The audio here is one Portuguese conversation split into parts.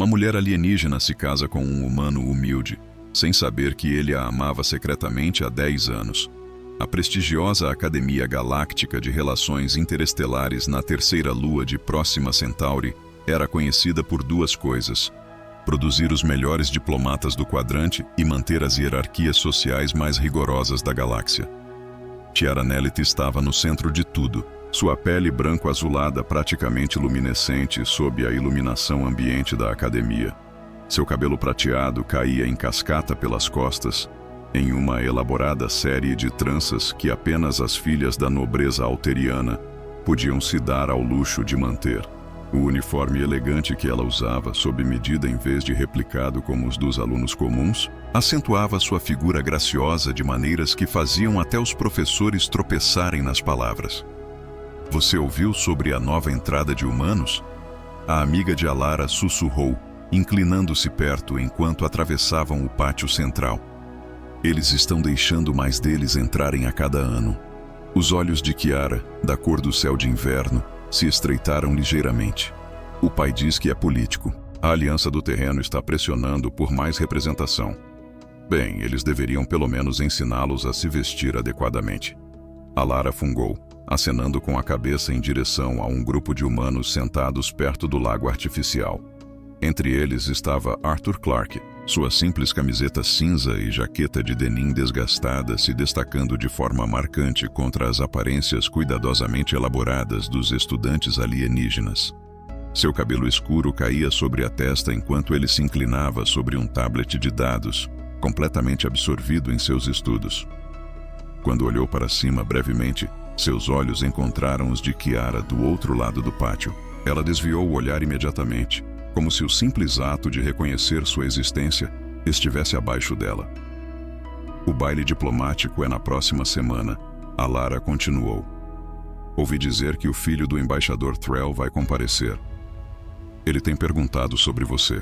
mulher alienígena se casa com um humano humilde, sem saber que ele a amava secretamente há 10 anos. A prestigiosa Academia Galáctica de Relações Interestelares na terceira lua de Próxima Centauri era conhecida por duas coisas: produzir os melhores diplomatas do quadrante e manter as hierarquias sociais mais rigorosas da galáxia. Tiara Nellit estava no centro de tudo, sua pele branco-azulada praticamente luminescente sob a iluminação ambiente da academia. Seu cabelo prateado caía em cascata pelas costas, em uma elaborada série de tranças que apenas as filhas da nobreza alteriana podiam se dar ao luxo de manter. O uniforme elegante que ela usava, sob medida em vez de replicado como os dos alunos comuns, acentuava sua figura graciosa de maneiras que faziam até os professores tropeçarem nas palavras. "Você ouviu sobre a nova entrada de humanos?" A amiga de Alara sussurrou, inclinando-se perto enquanto atravessavam o pátio central. "Eles estão deixando mais deles entrarem a cada ano." Os olhos de Kiara, da cor do céu de inverno, se estreitaram ligeiramente. "O pai diz que é político. A Aliança do Terreno está pressionando por mais representação." "Bem, eles deveriam pelo menos ensiná-los a se vestir adequadamente." Alara fungou, acenando com a cabeça em direção a um grupo de humanos sentados perto do lago artificial. Entre eles estava Arthur Clarke, sua simples camiseta cinza e jaqueta de denim desgastada se destacando de forma marcante contra as aparências cuidadosamente elaboradas dos estudantes alienígenas. Seu cabelo escuro caía sobre a testa enquanto ele se inclinava sobre um tablet de dados, completamente absorvido em seus estudos. Quando olhou para cima brevemente, seus olhos encontraram os de Kiara do outro lado do pátio. Ela desviou o olhar imediatamente, como se o simples ato de reconhecer sua existência estivesse abaixo dela. "O baile diplomático é na próxima semana", Alara continuou. "Ouvi dizer que o filho do embaixador Thrall vai comparecer. Ele tem perguntado sobre você."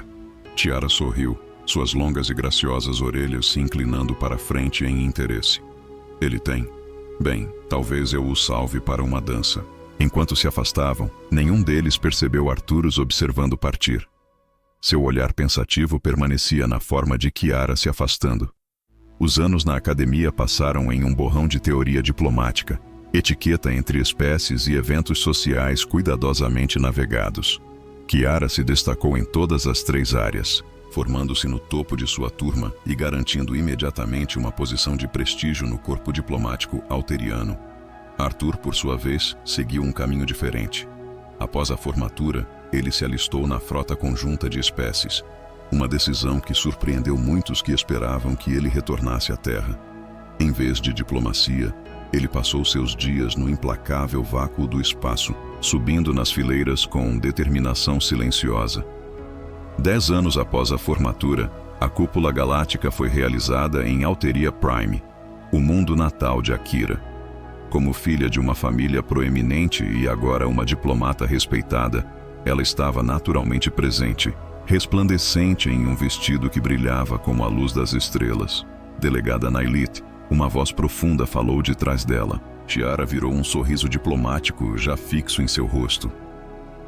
Tiara sorriu, suas longas e graciosas orelhas se inclinando para frente em interesse. "Ele tem? Bem, talvez eu o salve para uma dança." Enquanto se afastavam, nenhum deles percebeu Arthur os observando partir. Seu olhar pensativo permanecia na forma de Kiara se afastando. Os anos na academia passaram em um borrão de teoria diplomática, etiqueta entre espécies e eventos sociais cuidadosamente navegados. Kiara se destacou em todas as 3 áreas, formando-se no topo de sua turma e garantindo imediatamente uma posição de prestígio no corpo diplomático alteriano. Arthur, por sua vez, seguiu um caminho diferente. Após a formatura, ele se alistou na frota conjunta de espécies, uma decisão que surpreendeu muitos que esperavam que ele retornasse à Terra. Em vez de diplomacia, ele passou seus dias no implacável vácuo do espaço, subindo nas fileiras com determinação silenciosa. 10 anos após a formatura, a cúpula galáctica foi realizada em Alteria Prime, o mundo natal de Akira. Como filha de uma família proeminente e agora uma diplomata respeitada, ela estava naturalmente presente, resplandecente em um vestido que brilhava como a luz das estrelas. "Delegada Nailit", uma voz profunda falou de trás dela. Tiara virou um sorriso diplomático já fixo em seu rosto.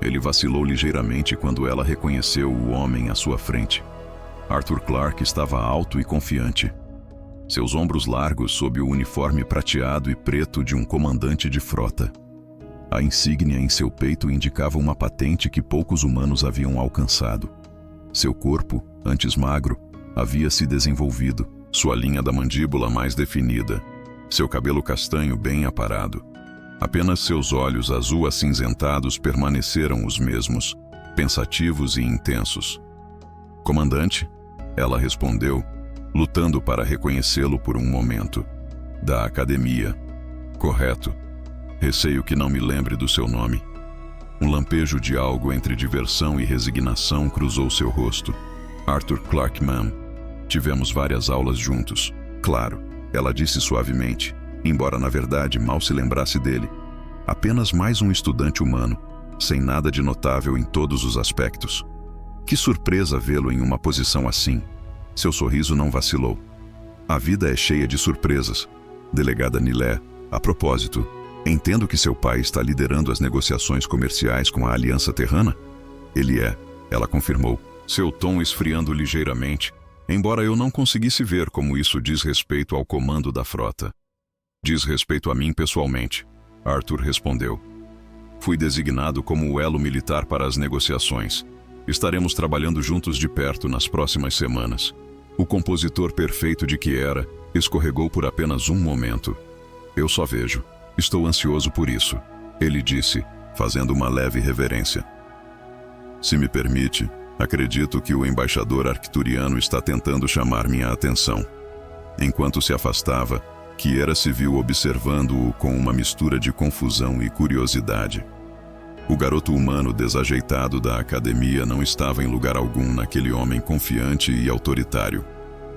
Ele vacilou ligeiramente quando ela reconheceu o homem à sua frente. Arthur Clarke estava alto e confiante. Seus ombros largos sob o uniforme prateado e preto de um comandante de frota. A insígnia em seu peito indicava uma patente que poucos humanos haviam alcançado. Seu corpo, antes magro, havia se desenvolvido, sua linha da mandíbula mais definida, seu cabelo castanho bem aparado. Apenas seus olhos azul-acinzentados permaneceram os mesmos, pensativos e intensos. "Comandante?" ela respondeu, lutando para reconhecê-lo por um momento. "Da academia." "Correto. Receio que não me lembre do seu nome." Um lampejo de algo entre diversão e resignação cruzou seu rosto. "Arthur Clarke, ma'am. Tivemos várias aulas juntos." "Claro," ela disse suavemente, embora na verdade mal se lembrasse dele. Apenas mais um estudante humano, sem nada de notável em todos os aspectos. Que surpresa vê-lo em uma posição assim. Seu sorriso não vacilou. "A vida é cheia de surpresas. Delegada Nilé, a propósito, entendo que seu pai está liderando as negociações comerciais com a Aliança Terrana?" "Ele é," ela confirmou, seu tom esfriando ligeiramente, embora eu não conseguisse ver como isso diz respeito ao comando da frota. Diz respeito a mim pessoalmente, Arthur respondeu. Fui designado como o elo militar para as negociações. Estaremos trabalhando juntos de perto nas próximas semanas. O compositor perfeito de Kiera escorregou por apenas um momento. Eu só vejo. Estou ansioso por isso, ele disse, fazendo uma leve reverência. Se me permite, acredito que o embaixador arcturiano está tentando chamar minha atenção. Enquanto se afastava, Kiera se viu observando-o com uma mistura de confusão e curiosidade. O garoto humano desajeitado da academia não estava em lugar algum naquele homem confiante e autoritário.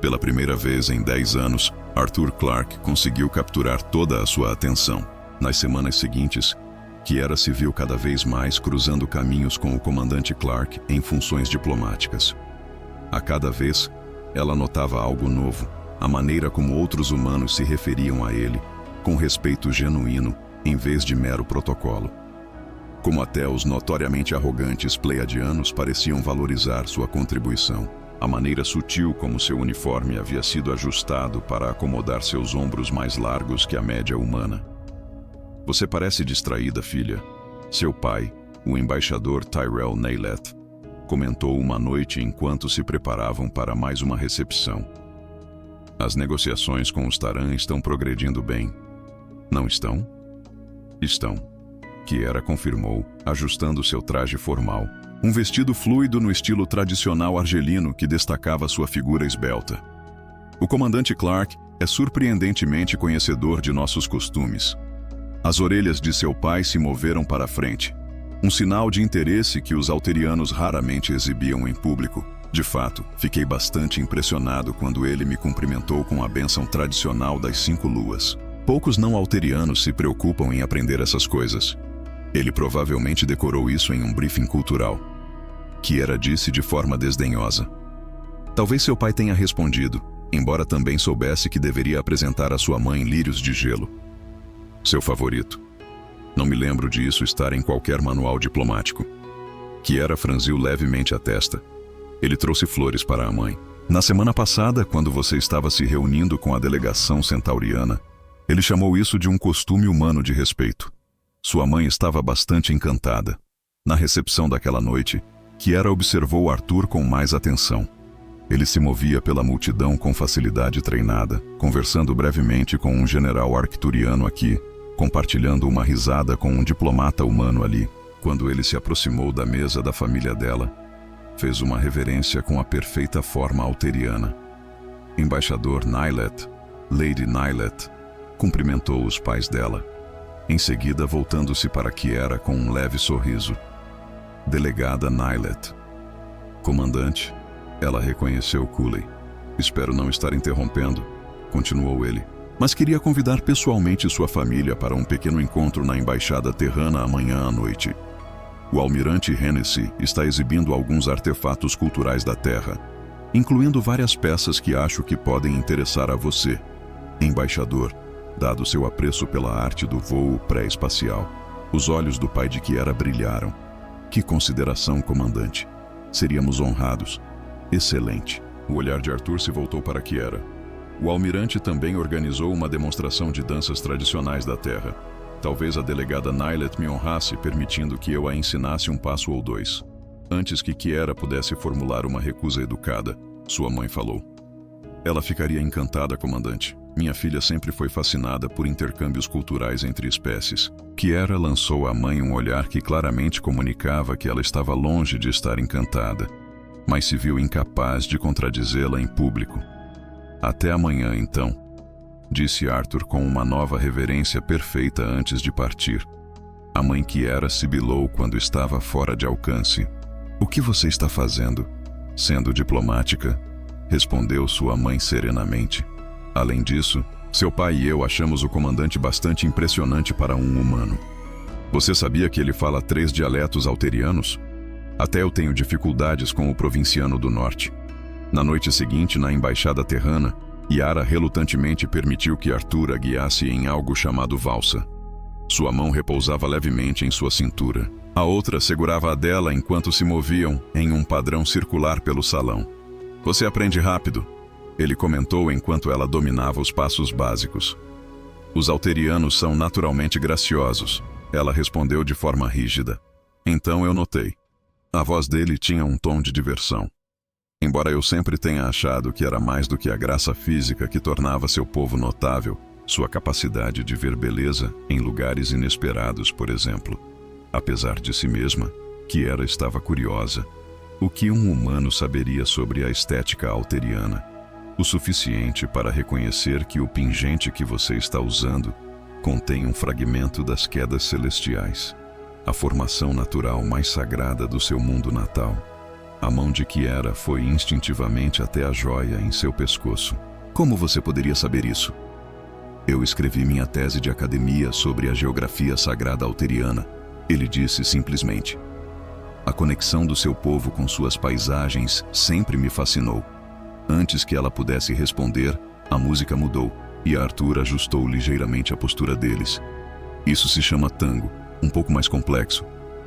Pela primeira vez em 10 anos, Arthur Clarke conseguiu capturar toda a sua atenção. Nas semanas seguintes, Kiera se viu cada vez mais cruzando caminhos com o comandante Clarke em funções diplomáticas. A cada vez, ela notava algo novo, a maneira como outros humanos se referiam a ele, com respeito genuíno, em vez de mero protocolo. Como até os notoriamente arrogantes pleiadianos pareciam valorizar sua contribuição, a maneira sutil como seu uniforme havia sido ajustado para acomodar seus ombros mais largos que a média humana. Você parece distraída, filha. Seu pai, o embaixador Tyrell Nayleth, comentou uma noite enquanto se preparavam para mais uma recepção. As negociações com os Taran estão progredindo bem. Não estão? Estão. Kiera confirmou, ajustando seu traje formal. Um vestido fluido no estilo tradicional argelino que destacava sua figura esbelta. O comandante Clarke é surpreendentemente conhecedor de nossos costumes. As orelhas de seu pai se moveram para a frente. Um sinal de interesse que os alterianos raramente exibiam em público. De fato, fiquei bastante impressionado quando ele me cumprimentou com a bênção tradicional das 5 luas. Poucos não-alterianos se preocupam em aprender essas coisas. Ele provavelmente decorou isso em um briefing cultural. Kiera disse de forma desdenhosa. Talvez seu pai tenha respondido, embora também soubesse que deveria apresentar a sua mãe lírios de gelo. Seu favorito. Não me lembro de isso estar em qualquer manual diplomático. Kiera franziu levemente a testa. Ele trouxe flores para a mãe. Na semana passada, quando você estava se reunindo com a delegação centauriana, ele chamou isso de um costume humano de respeito. Sua mãe estava bastante encantada. Na recepção daquela noite, Kiera observou Arthur com mais atenção. Ele se movia pela multidão com facilidade treinada, conversando brevemente com um general arcturiano aqui, compartilhando uma risada com um diplomata humano ali. Quando ele se aproximou da mesa da família dela, fez uma reverência com a perfeita forma alteriana. Embaixador Nayleth, Lady Nayleth, cumprimentou os pais dela. Em seguida, voltando-se para Kiera com um leve sorriso. Delegada Nayleth. Comandante, ela reconheceu Cooley. Espero não estar interrompendo, continuou ele. Mas queria convidar pessoalmente sua família para um pequeno encontro na Embaixada Terrana amanhã à noite. O almirante Hennessy está exibindo alguns artefatos culturais da Terra, incluindo várias peças que acho que podem interessar a você, embaixador, dado seu apreço pela arte do voo pré-espacial. Os olhos do pai de Kiera brilharam. Que consideração, comandante. Seríamos honrados. Excelente. O olhar de Arthur se voltou para Kiera. O almirante também organizou uma demonstração de danças tradicionais da Terra. Talvez a delegada Nayleth me honrasse, permitindo que eu a ensinasse um passo ou dois. Antes que Kiera pudesse formular uma recusa educada, sua mãe falou. Ela ficaria encantada, comandante. Minha filha sempre foi fascinada por intercâmbios culturais entre espécies. Kiera lançou à mãe um olhar que claramente comunicava que ela estava longe de estar encantada, mas se viu incapaz de contradizê-la em público. Até amanhã, então, disse Arthur com uma nova reverência perfeita antes de partir. A mãe Kiera sibilou quando estava fora de alcance. O que você está fazendo? Sendo diplomática? Respondeu sua mãe serenamente. Além disso, seu pai e eu achamos o comandante bastante impressionante para um humano. Você sabia que ele fala 3 dialetos alterianos? Até eu tenho dificuldades com o provinciano do norte. Na noite seguinte, na Embaixada Terrana, Yara relutantemente permitiu que Arthur a guiasse em algo chamado valsa. Sua mão repousava levemente em sua cintura. A outra segurava a dela enquanto se moviam em um padrão circular pelo salão. Você aprende rápido, ele comentou enquanto ela dominava os passos básicos. Os alterianos são naturalmente graciosos, ela respondeu de forma rígida. Então eu notei. A voz dele tinha um tom de diversão. Embora eu sempre tenha achado que era mais do que a graça física que tornava seu povo notável, sua capacidade de ver beleza em lugares inesperados, por exemplo. Apesar de si mesma, Kiera estava curiosa. O que um humano saberia sobre a estética alteriana? O suficiente para reconhecer que o pingente que você está usando contém um fragmento das quedas celestiais, a formação natural mais sagrada do seu mundo natal. A mão de Kiera foi instintivamente até a joia em seu pescoço. Como você poderia saber isso? Eu escrevi minha tese de academia sobre a geografia sagrada alteriana, ele disse simplesmente. A conexão do seu povo com suas paisagens sempre me fascinou. Antes que ela pudesse responder, a música mudou e Arthur ajustou ligeiramente a postura deles. Isso se chama tango, um pouco mais complexo,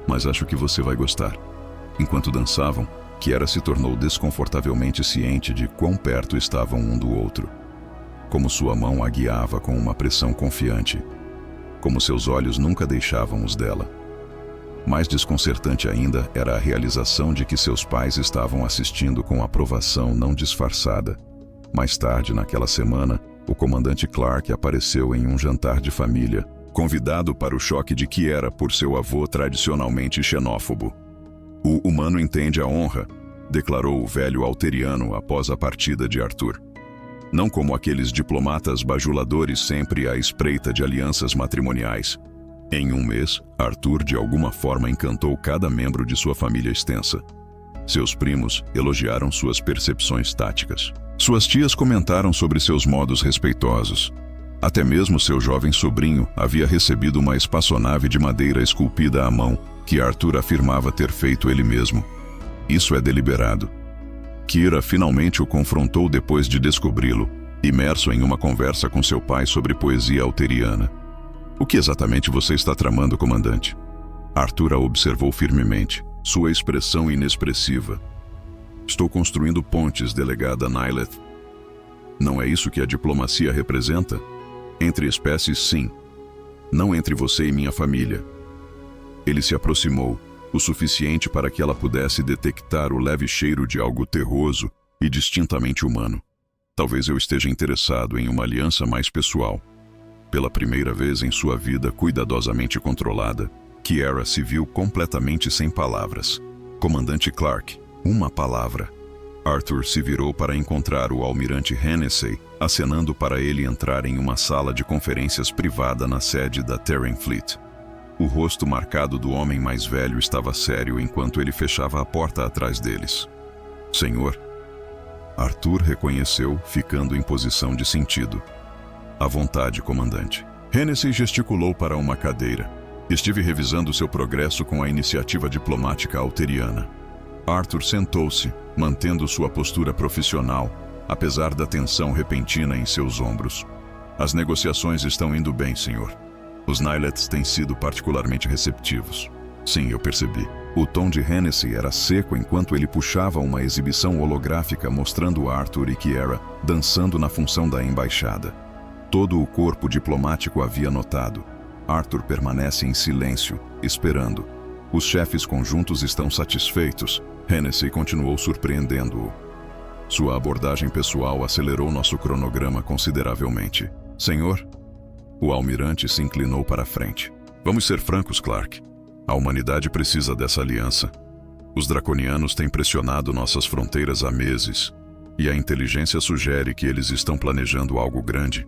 mas acho que você vai gostar. Enquanto dançavam, Kiera se tornou desconfortavelmente ciente de quão perto estavam um do outro. Como sua mão a guiava com uma pressão confiante. Como seus olhos nunca deixavam os dela. Mais desconcertante ainda era a realização de que seus pais estavam assistindo com aprovação não disfarçada. Mais tarde, naquela semana, o comandante Clark apareceu em um jantar de família, convidado para o choque de Kiera por seu avô tradicionalmente xenófobo. O humano entende a honra, declarou o velho alteriano após a partida de Arthur. Não como aqueles diplomatas bajuladores sempre à espreita de alianças matrimoniais. Em um mês, Arthur de alguma forma encantou cada membro de sua família extensa. Seus primos elogiaram suas percepções táticas. Suas tias comentaram sobre seus modos respeitosos. Até mesmo seu jovem sobrinho havia recebido uma espaçonave de madeira esculpida à mão, que Arthur afirmava ter feito ele mesmo. Isso é deliberado. Kira finalmente o confrontou depois de descobri-lo, imerso em uma conversa com seu pai sobre poesia alteriana. O que exatamente você está tramando, comandante? Arthur a observou firmemente, sua expressão inexpressiva. Estou construindo pontes, delegada Nyleth. Não é isso que a diplomacia representa? Entre espécies, sim. Não entre você e minha família. Ele se aproximou, o suficiente para que ela pudesse detectar o leve cheiro de algo terroso e distintamente humano. Talvez eu esteja interessado em uma aliança mais pessoal. Pela primeira vez em sua vida cuidadosamente controlada, Kiera se viu completamente sem palavras. Comandante Clark, uma palavra. Arthur se virou para encontrar o almirante Hennessy, acenando para ele entrar em uma sala de conferências privada na sede da Terran Fleet. O rosto marcado do homem mais velho estava sério enquanto ele fechava a porta atrás deles. Senhor. Arthur reconheceu, ficando em posição de sentido. À vontade, comandante. Hennessy gesticulou para uma cadeira. Estive revisando seu progresso com a iniciativa diplomática alteriana. Arthur sentou-se, mantendo sua postura profissional, apesar da tensão repentina em seus ombros. As negociações estão indo bem, senhor. Os Nyleths têm sido particularmente receptivos. Sim, eu percebi. O tom de Hennessy era seco enquanto ele puxava uma exibição holográfica mostrando Arthur e Kiera dançando na função da embaixada. Todo o corpo diplomático havia notado. Arthur permanece em silêncio, esperando. Os chefes conjuntos estão satisfeitos. Hennessy continuou surpreendendo-o. Sua abordagem pessoal acelerou nosso cronograma consideravelmente. Senhor? O almirante se inclinou para a frente. Vamos ser francos, Clark. A humanidade precisa dessa aliança. Os draconianos têm pressionado nossas fronteiras há meses, e a inteligência sugere que eles estão planejando algo grande.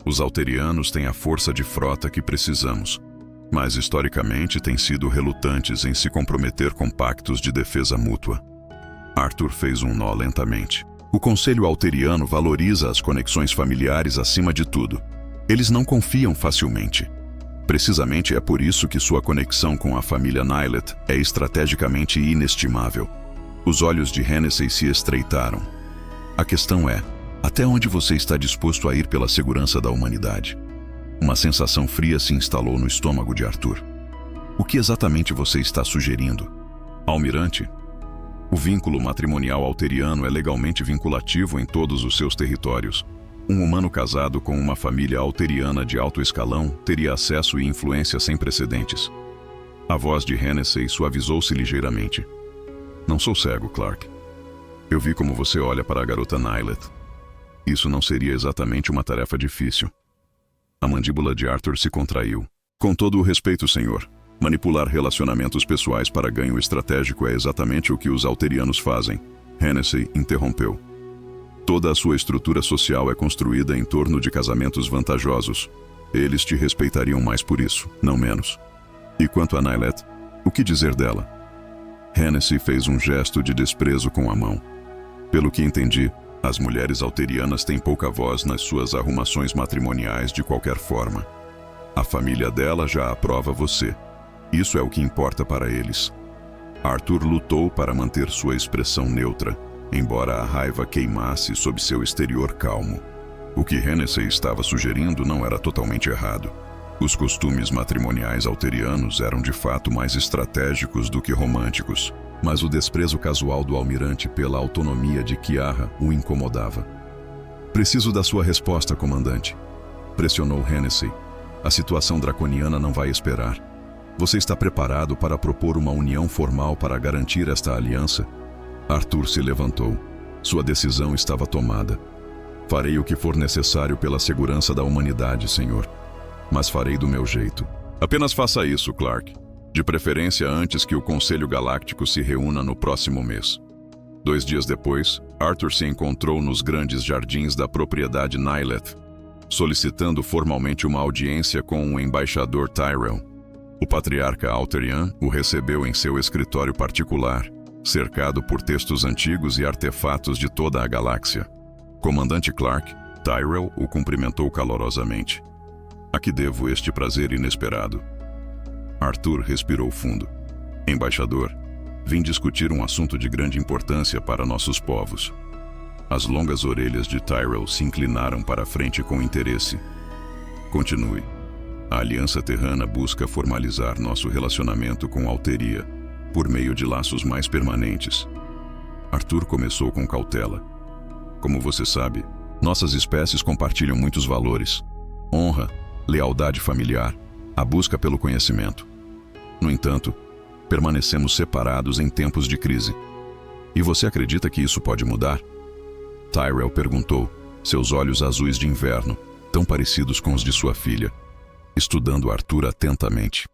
Os alterianos têm a força de frota que precisamos, mas historicamente têm sido relutantes em se comprometer com pactos de defesa mútua. Arthur fez um nó lentamente. O Conselho Alteriano valoriza as conexões familiares acima de tudo. Eles não confiam facilmente. Precisamente é por isso que sua conexão com a família Nyleth é estrategicamente inestimável. Os olhos de Hennessy se estreitaram. A questão é, até onde você está disposto a ir pela segurança da humanidade? Uma sensação fria se instalou no estômago de Arthur. O que exatamente você está sugerindo? Almirante, o vínculo matrimonial alteriano é legalmente vinculativo em todos os seus territórios. Um humano casado com uma família alteriana de alto escalão teria acesso e influência sem precedentes. A voz de Hennessy suavizou-se ligeiramente. Não sou cego, Clark. Eu vi como você olha para a garota Nilet. Isso não seria exatamente uma tarefa difícil. A mandíbula de Arthur se contraiu. Com todo o respeito, senhor, manipular relacionamentos pessoais para ganho estratégico é exatamente o que os alterianos fazem. Hennessy interrompeu. Toda a sua estrutura social é construída em torno de casamentos vantajosos. Eles te respeitariam mais por isso, não menos. E quanto a Nilet, o que dizer dela? Hennessy fez um gesto de desprezo com a mão. Pelo que entendi, as mulheres alterianas têm pouca voz nas suas arrumações matrimoniais de qualquer forma. A família dela já aprova você. Isso é o que importa para eles. Arthur lutou para manter sua expressão neutra, embora a raiva queimasse sob seu exterior calmo. O que Hennessy estava sugerindo não era totalmente errado. Os costumes matrimoniais alterianos eram de fato mais estratégicos do que românticos, mas o desprezo casual do almirante pela autonomia de Kiara o incomodava. Preciso da sua resposta, comandante, pressionou Hennessy. A situação draconiana não vai esperar. Você está preparado para propor uma união formal para garantir esta aliança? Arthur se levantou. Sua decisão estava tomada. Farei o que for necessário pela segurança da humanidade, senhor. Mas farei do meu jeito. Apenas faça isso, Clark. De preferência antes que o Conselho Galáctico se reúna no próximo mês. 2 dias depois, Arthur se encontrou nos grandes jardins da propriedade Nilet, solicitando formalmente uma audiência com o embaixador Tyrell. O patriarca Alterian o recebeu em seu escritório particular, cercado por textos antigos e artefatos de toda a galáxia. Comandante Clark, Tyrell o cumprimentou calorosamente. A que devo este prazer inesperado? Arthur respirou fundo. Embaixador, vim discutir um assunto de grande importância para nossos povos. As longas orelhas de Tyrell se inclinaram para a frente com interesse. Continue. A Aliança Terrana busca formalizar nosso relacionamento com Alteria, por meio de laços mais permanentes. Arthur começou com cautela. Como você sabe, nossas espécies compartilham muitos valores: honra, lealdade familiar, a busca pelo conhecimento. No entanto, permanecemos separados em tempos de crise. E você acredita que isso pode mudar? Tyrell perguntou, seus olhos azuis de inverno, tão parecidos com os de sua filha, estudando Arthur atentamente.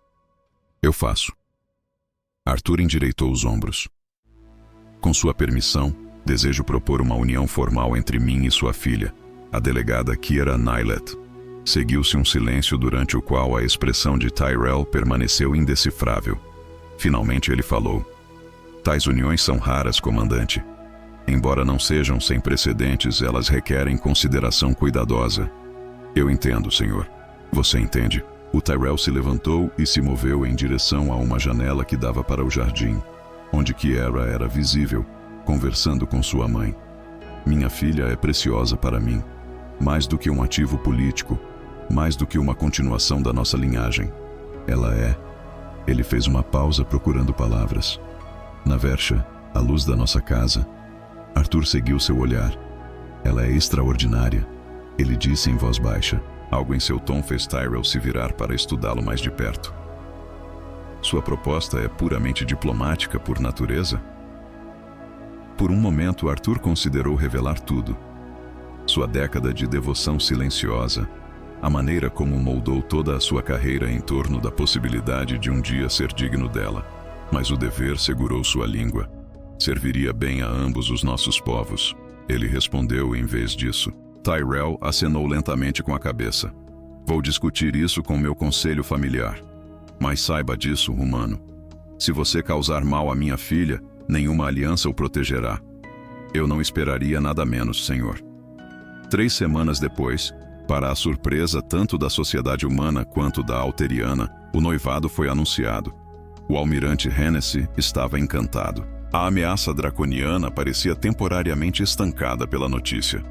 Eu faço. Arthur endireitou os ombros. Com sua permissão, desejo propor uma união formal entre mim e sua filha, a delegada Kiara Nilet. Seguiu-se um silêncio durante o qual a expressão de Tyrell permaneceu indecifrável. Finalmente ele falou. Tais uniões são raras, comandante. Embora não sejam sem precedentes, elas requerem consideração cuidadosa. Eu entendo, senhor. Você entende? O Tyrell se levantou e se moveu em direção a uma janela que dava para o jardim, onde Kiara era visível, conversando com sua mãe. Minha filha é preciosa para mim, mais do que um ativo político, mais do que uma continuação da nossa linhagem. Ela é... Ele fez uma pausa procurando palavras. Na vercha, à luz da nossa casa, Arthur seguiu seu olhar. Ela é extraordinária, ele disse em voz baixa. Algo em seu tom fez Tyrell se virar para estudá-lo mais de perto. Sua proposta é puramente diplomática por natureza? Por um momento, Arthur considerou revelar tudo. Sua década de devoção silenciosa, a maneira como moldou toda a sua carreira em torno da possibilidade de um dia ser digno dela. Mas o dever segurou sua língua. Serviria bem a ambos os nossos povos. Ele respondeu em vez disso. Tyrell acenou lentamente com a cabeça. Vou discutir isso com meu conselho familiar. Mas saiba disso, humano. Se você causar mal à minha filha, nenhuma aliança o protegerá. Eu não esperaria nada menos, senhor. 3 semanas depois, para a surpresa tanto da sociedade humana quanto da alteriana, o noivado foi anunciado. O almirante Hennessy estava encantado. A ameaça draconiana parecia temporariamente estancada pela notícia.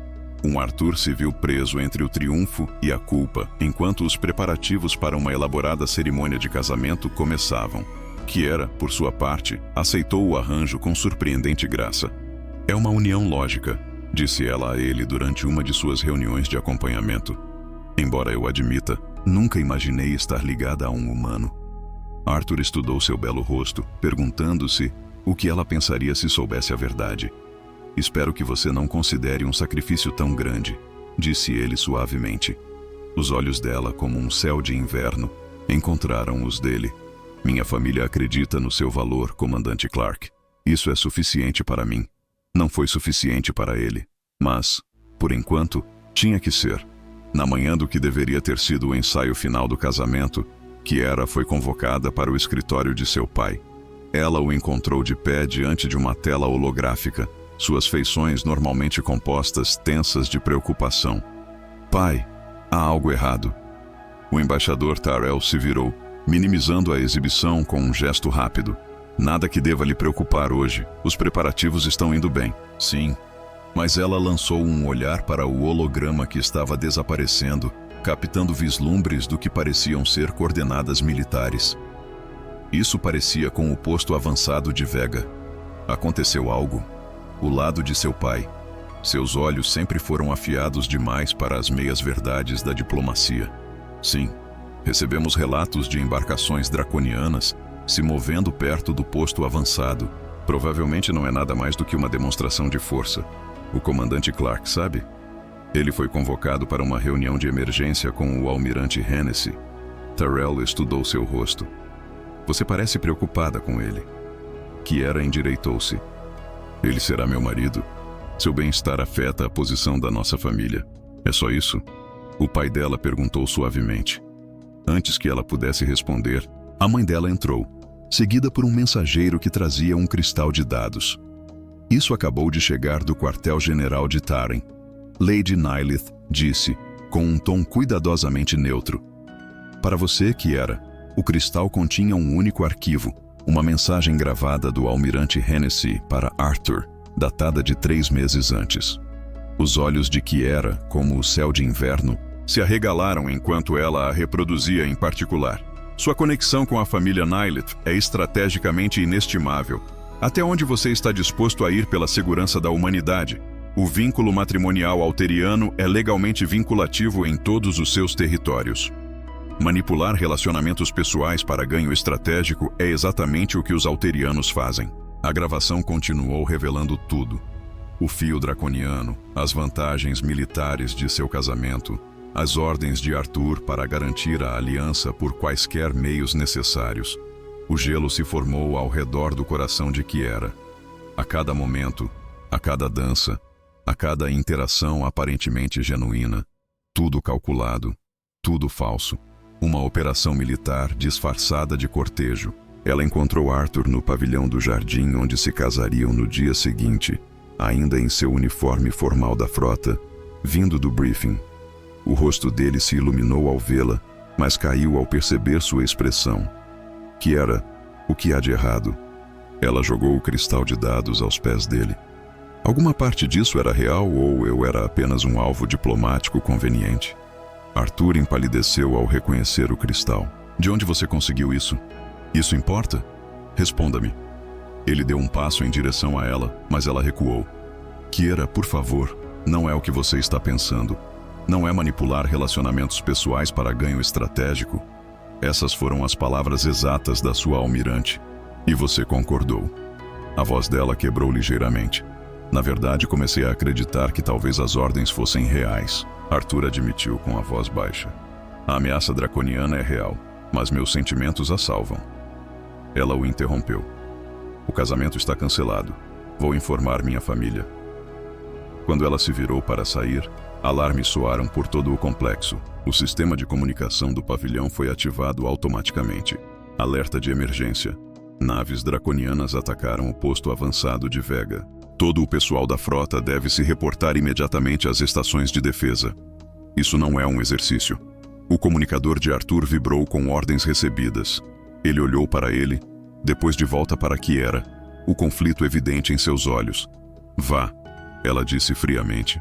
Arthur se viu preso entre o triunfo e a culpa, enquanto os preparativos para uma elaborada cerimônia de casamento começavam. Kiera, por sua parte, aceitou o arranjo com surpreendente graça. "É uma união lógica", disse ela a ele durante uma de suas reuniões de acompanhamento. "Embora eu admita, nunca imaginei estar ligada a um humano." Arthur estudou seu belo rosto, perguntando-se o que ela pensaria se soubesse a verdade. "Espero que você não considere um sacrifício tão grande", disse ele suavemente. Os olhos dela, como um céu de inverno, encontraram os dele. "Minha família acredita no seu valor, comandante Clark. Isso é suficiente para mim." Não foi suficiente para ele, mas, por enquanto, tinha que ser. Na manhã do que deveria ter sido o ensaio final do casamento, Kiera foi convocada para o escritório de seu pai. Ela o encontrou de pé diante de uma tela holográfica, suas feições normalmente compostas tensas de preocupação. "Pai, há algo errado." O embaixador Tyrell se virou, minimizando a exibição com um gesto rápido. "Nada que deva lhe preocupar hoje. Os preparativos estão indo bem." "Sim." Mas ela lançou um olhar para o holograma que estava desaparecendo, captando vislumbres do que pareciam ser coordenadas militares. Isso parecia com o posto avançado de Vega. Aconteceu algo. O lado de seu pai. Seus olhos sempre foram afiados demais para as meias-verdades da diplomacia. "Sim, recebemos relatos de embarcações draconianas se movendo perto do posto avançado. Provavelmente não é nada mais do que uma demonstração de força. O comandante Clark sabe? Ele foi convocado para uma reunião de emergência com o almirante Hennessy." Tyrell estudou seu rosto. "Você parece preocupada com ele." Kiera endireitou-se. "Ele será meu marido. Seu bem-estar afeta a posição da nossa família. É só isso?" O pai dela perguntou suavemente. Antes que ela pudesse responder, a mãe dela entrou, seguida por um mensageiro que trazia um cristal de dados. Isso acabou de chegar do quartel-general de Taren. Lady Nylith disse, com um tom cuidadosamente neutro. "Para você, Kiera, o cristal continha um único arquivo, uma mensagem gravada do almirante Hennessy para Arthur, datada de 3 meses antes." Os olhos de Kiera, como o céu de inverno, se arregalaram enquanto ela a reproduzia em particular. "Sua conexão com a família Nylith é estrategicamente inestimável. Até onde você está disposto a ir pela segurança da humanidade? O vínculo matrimonial alteriano é legalmente vinculativo em todos os seus territórios. Manipular relacionamentos pessoais para ganho estratégico é exatamente o que os alterianos fazem." A gravação continuou revelando tudo. O fio draconiano, as vantagens militares de seu casamento, as ordens de Arthur para garantir a aliança por quaisquer meios necessários. O gelo se formou ao redor do coração de Kiera. A cada momento, a cada dança, a cada interação aparentemente genuína, tudo calculado, tudo falso. Uma operação militar disfarçada de cortejo. Ela encontrou Arthur no pavilhão do jardim onde se casariam no dia seguinte, ainda em seu uniforme formal da frota, vindo do briefing. O rosto dele se iluminou ao vê-la, mas caiu ao perceber sua expressão. "Kiera, o que há de errado?" Ela jogou o cristal de dados aos pés dele. "Alguma parte disso era real ou eu era apenas um alvo diplomático conveniente?" Arthur empalideceu ao reconhecer o cristal. "De onde você conseguiu isso? Isso importa? Responda-me." Ele deu um passo em direção a ela, mas ela recuou. "Kiera, por favor, não é o que você está pensando. Não é manipular relacionamentos pessoais para ganho estratégico." Essas foram as palavras exatas da sua almirante. "E você concordou." A voz dela quebrou ligeiramente. "Na verdade, comecei a acreditar que talvez as ordens fossem reais." Arthur admitiu com a voz baixa. "A ameaça draconiana é real, mas meus sentimentos a salvam." Ela o interrompeu. "O casamento está cancelado. Vou informar minha família." Quando ela se virou para sair, alarmes soaram por todo o complexo. O sistema de comunicação do pavilhão foi ativado automaticamente. Alerta de emergência. Naves draconianas atacaram o posto avançado de Vega. Todo o pessoal da frota deve se reportar imediatamente às estações de defesa. Isso não é um exercício. O comunicador de Arthur vibrou com ordens recebidas. Ele olhou para ele, depois de volta para Kiera, o conflito evidente em seus olhos. "Vá", ela disse friamente.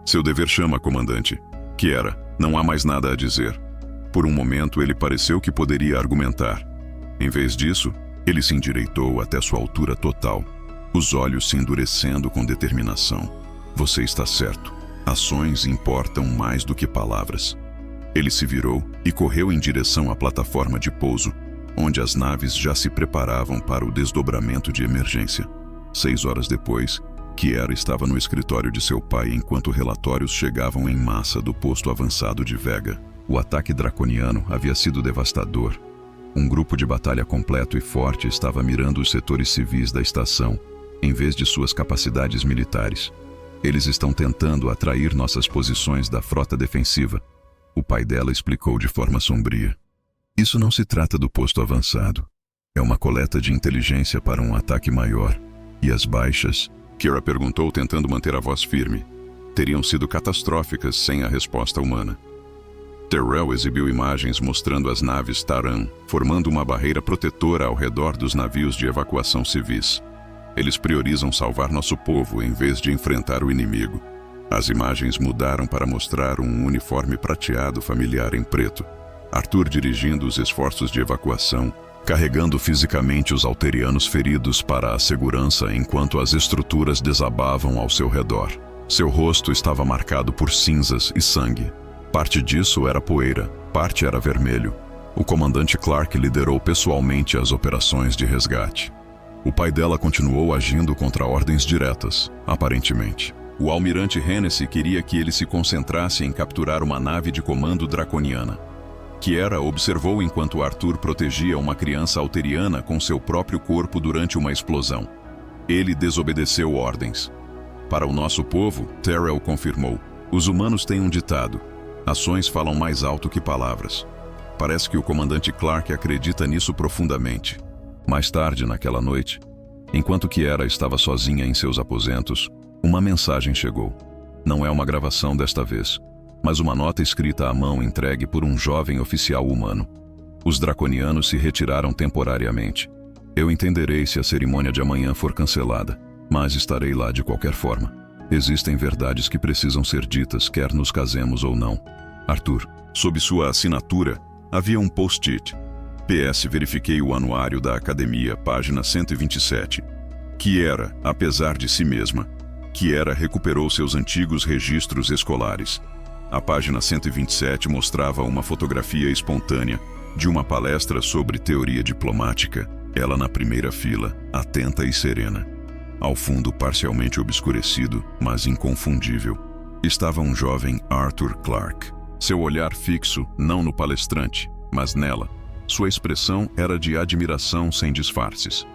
Seu dever chama, comandante. Kiera, não há mais nada a dizer. Por um momento ele pareceu que poderia argumentar. Em vez disso, ele se endireitou até sua altura total, os olhos se endurecendo com determinação. Você está certo. Ações importam mais do que palavras. Ele se virou e correu em direção à plataforma de pouso, onde as naves já se preparavam para o desdobramento de emergência. 6 horas depois, Kiera estava no escritório de seu pai enquanto relatórios chegavam em massa do posto avançado de Vega. O ataque draconiano havia sido devastador. Um grupo de batalha completo e forte estava mirando os setores civis da estação, em vez de suas capacidades militares. Eles estão tentando atrair nossas posições da frota defensiva, o pai dela explicou de forma sombria. Isso não se trata do posto avançado. É uma coleta de inteligência para um ataque maior. E as baixas? Kiera perguntou, tentando manter a voz firme. Teriam sido catastróficas sem a resposta humana. Terrell exibiu imagens mostrando as naves Taran, formando uma barreira protetora ao redor dos navios de evacuação civis. Eles priorizam salvar nosso povo em vez de enfrentar o inimigo. As imagens mudaram para mostrar um uniforme prateado familiar em preto. Arthur dirigindo os esforços de evacuação, carregando fisicamente os alterianos feridos para a segurança enquanto as estruturas desabavam ao seu redor. Seu rosto estava marcado por cinzas e sangue. Parte disso era poeira, parte era vermelho. O comandante Clark liderou pessoalmente as operações de resgate. O pai dela continuou agindo contra ordens diretas, aparentemente. O almirante Hennessy queria que ele se concentrasse em capturar uma nave de comando draconiana. Kiera observou enquanto Arthur protegia uma criança alteriana com seu próprio corpo durante uma explosão. Ele desobedeceu ordens. Para o nosso povo, Terrell confirmou, os humanos têm um ditado: ações falam mais alto que palavras. Parece que o comandante Clark acredita nisso profundamente. Mais tarde naquela noite, enquanto Kiera estava sozinha em seus aposentos, uma mensagem chegou. Não é uma gravação desta vez, mas uma nota escrita à mão entregue por um jovem oficial humano. Os draconianos se retiraram temporariamente. Eu entenderei se a cerimônia de amanhã for cancelada, mas estarei lá de qualquer forma. Existem verdades que precisam ser ditas, quer nos casemos ou não. Arthur. Sob sua assinatura, havia um post-it. PS, verifiquei o anuário da academia, página 127. Kiera, apesar de si mesma. Kiera recuperou seus antigos registros escolares. A página 127 mostrava uma fotografia espontânea de uma palestra sobre teoria diplomática, ela na primeira fila, atenta e serena. Ao fundo, parcialmente obscurecido, mas inconfundível, estava um jovem Arthur Clark. Seu olhar fixo, não no palestrante, mas nela. Sua expressão era de admiração sem disfarces.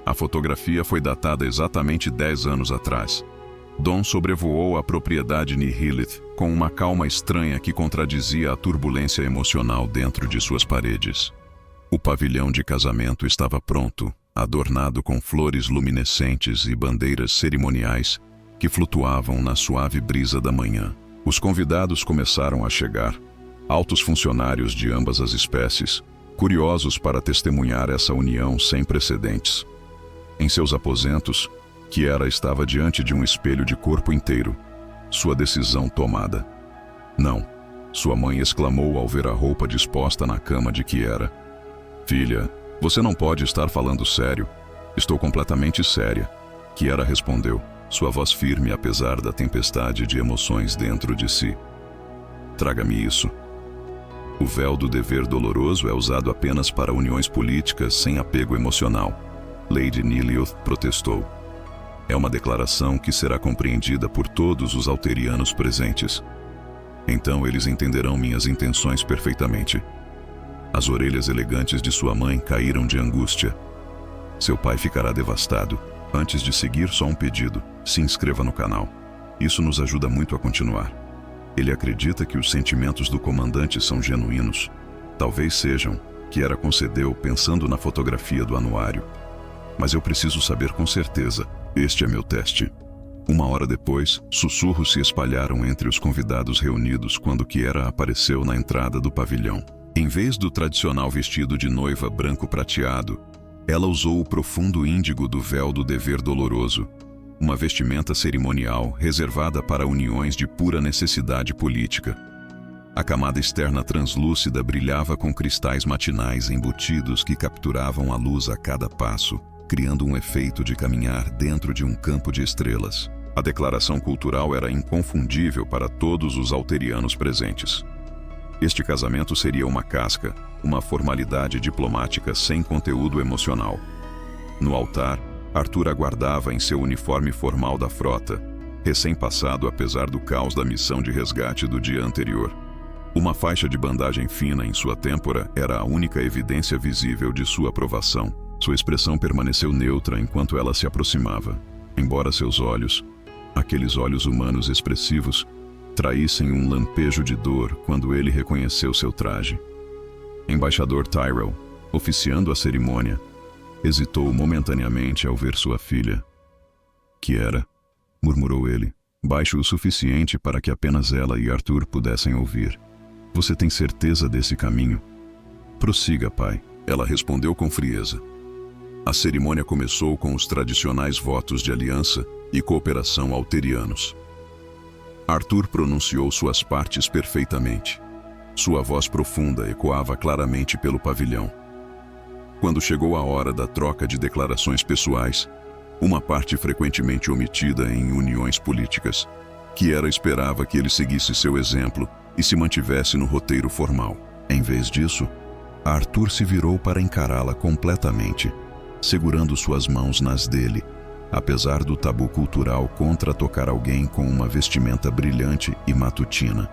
A fotografia foi datada exatamente 10 anos atrás. Don sobrevoou a propriedade Nihilith com uma calma estranha que contradizia a turbulência emocional dentro de suas paredes. O pavilhão de casamento estava pronto, adornado com flores luminescentes e bandeiras cerimoniais que flutuavam na suave brisa da manhã. Os convidados começaram a chegar, altos funcionários de ambas as espécies, curiosos para testemunhar essa união sem precedentes. Em seus aposentos, Kiera estava diante de um espelho de corpo inteiro, sua decisão tomada. Não, sua mãe exclamou ao ver a roupa disposta na cama de Kiera. Filha, você não pode estar falando sério. Estou completamente séria. Kiera respondeu, sua voz firme apesar da tempestade de emoções dentro de si. Traga-me isso. O véu do dever doloroso é usado apenas para uniões políticas sem apego emocional. Lady Nilioth protestou. É uma declaração que será compreendida por todos os alterianos presentes. Então eles entenderão minhas intenções perfeitamente. As orelhas elegantes de sua mãe caíram de angústia. Seu pai ficará devastado. Antes de seguir, só um pedido. Se inscreva no canal. Isso nos ajuda muito a continuar. Ele acredita que os sentimentos do comandante são genuínos. Talvez sejam, Kiera concedeu pensando na fotografia do anuário. Mas eu preciso saber com certeza. Este é meu teste. 1 hora depois, sussurros se espalharam entre os convidados reunidos quando Kiera apareceu na entrada do pavilhão. Em vez do tradicional vestido de noiva branco prateado, ela usou o profundo índigo do véu do dever doloroso. uma vestimenta cerimonial reservada para uniões de pura necessidade política. A camada externa translúcida brilhava com cristais matinais embutidos que capturavam a luz a cada passo, criando um efeito de caminhar dentro de um campo de estrelas. A declaração cultural era inconfundível para todos os alterianos presentes. Este casamento seria uma casca, uma formalidade diplomática sem conteúdo emocional. No altar, Arthur aguardava em seu uniforme formal da frota, recém-passado apesar do caos da missão de resgate do dia anterior. Uma faixa de bandagem fina em sua têmpora era a única evidência visível de sua aprovação. Sua expressão permaneceu neutra enquanto ela se aproximava, embora seus olhos, aqueles olhos humanos expressivos, traíssem um lampejo de dor quando ele reconheceu seu traje. Embaixador Tyrell, oficiando a cerimônia, hesitou momentaneamente ao ver sua filha. Que era? Murmurou ele, baixo o suficiente para que apenas ela e Arthur pudessem ouvir. Você tem certeza desse caminho? Prossiga, pai, ela respondeu com frieza. A cerimônia começou com os tradicionais votos de aliança e cooperação alterianos. Arthur pronunciou suas partes perfeitamente. Sua voz profunda ecoava claramente pelo pavilhão. Quando chegou a hora da troca de declarações pessoais, uma parte frequentemente omitida em uniões políticas, Kiera esperava que ele seguisse seu exemplo e se mantivesse no roteiro formal. Em vez disso, Arthur se virou para encará-la completamente, segurando suas mãos nas dele, apesar do tabu cultural contra tocar alguém com uma vestimenta brilhante e matutina.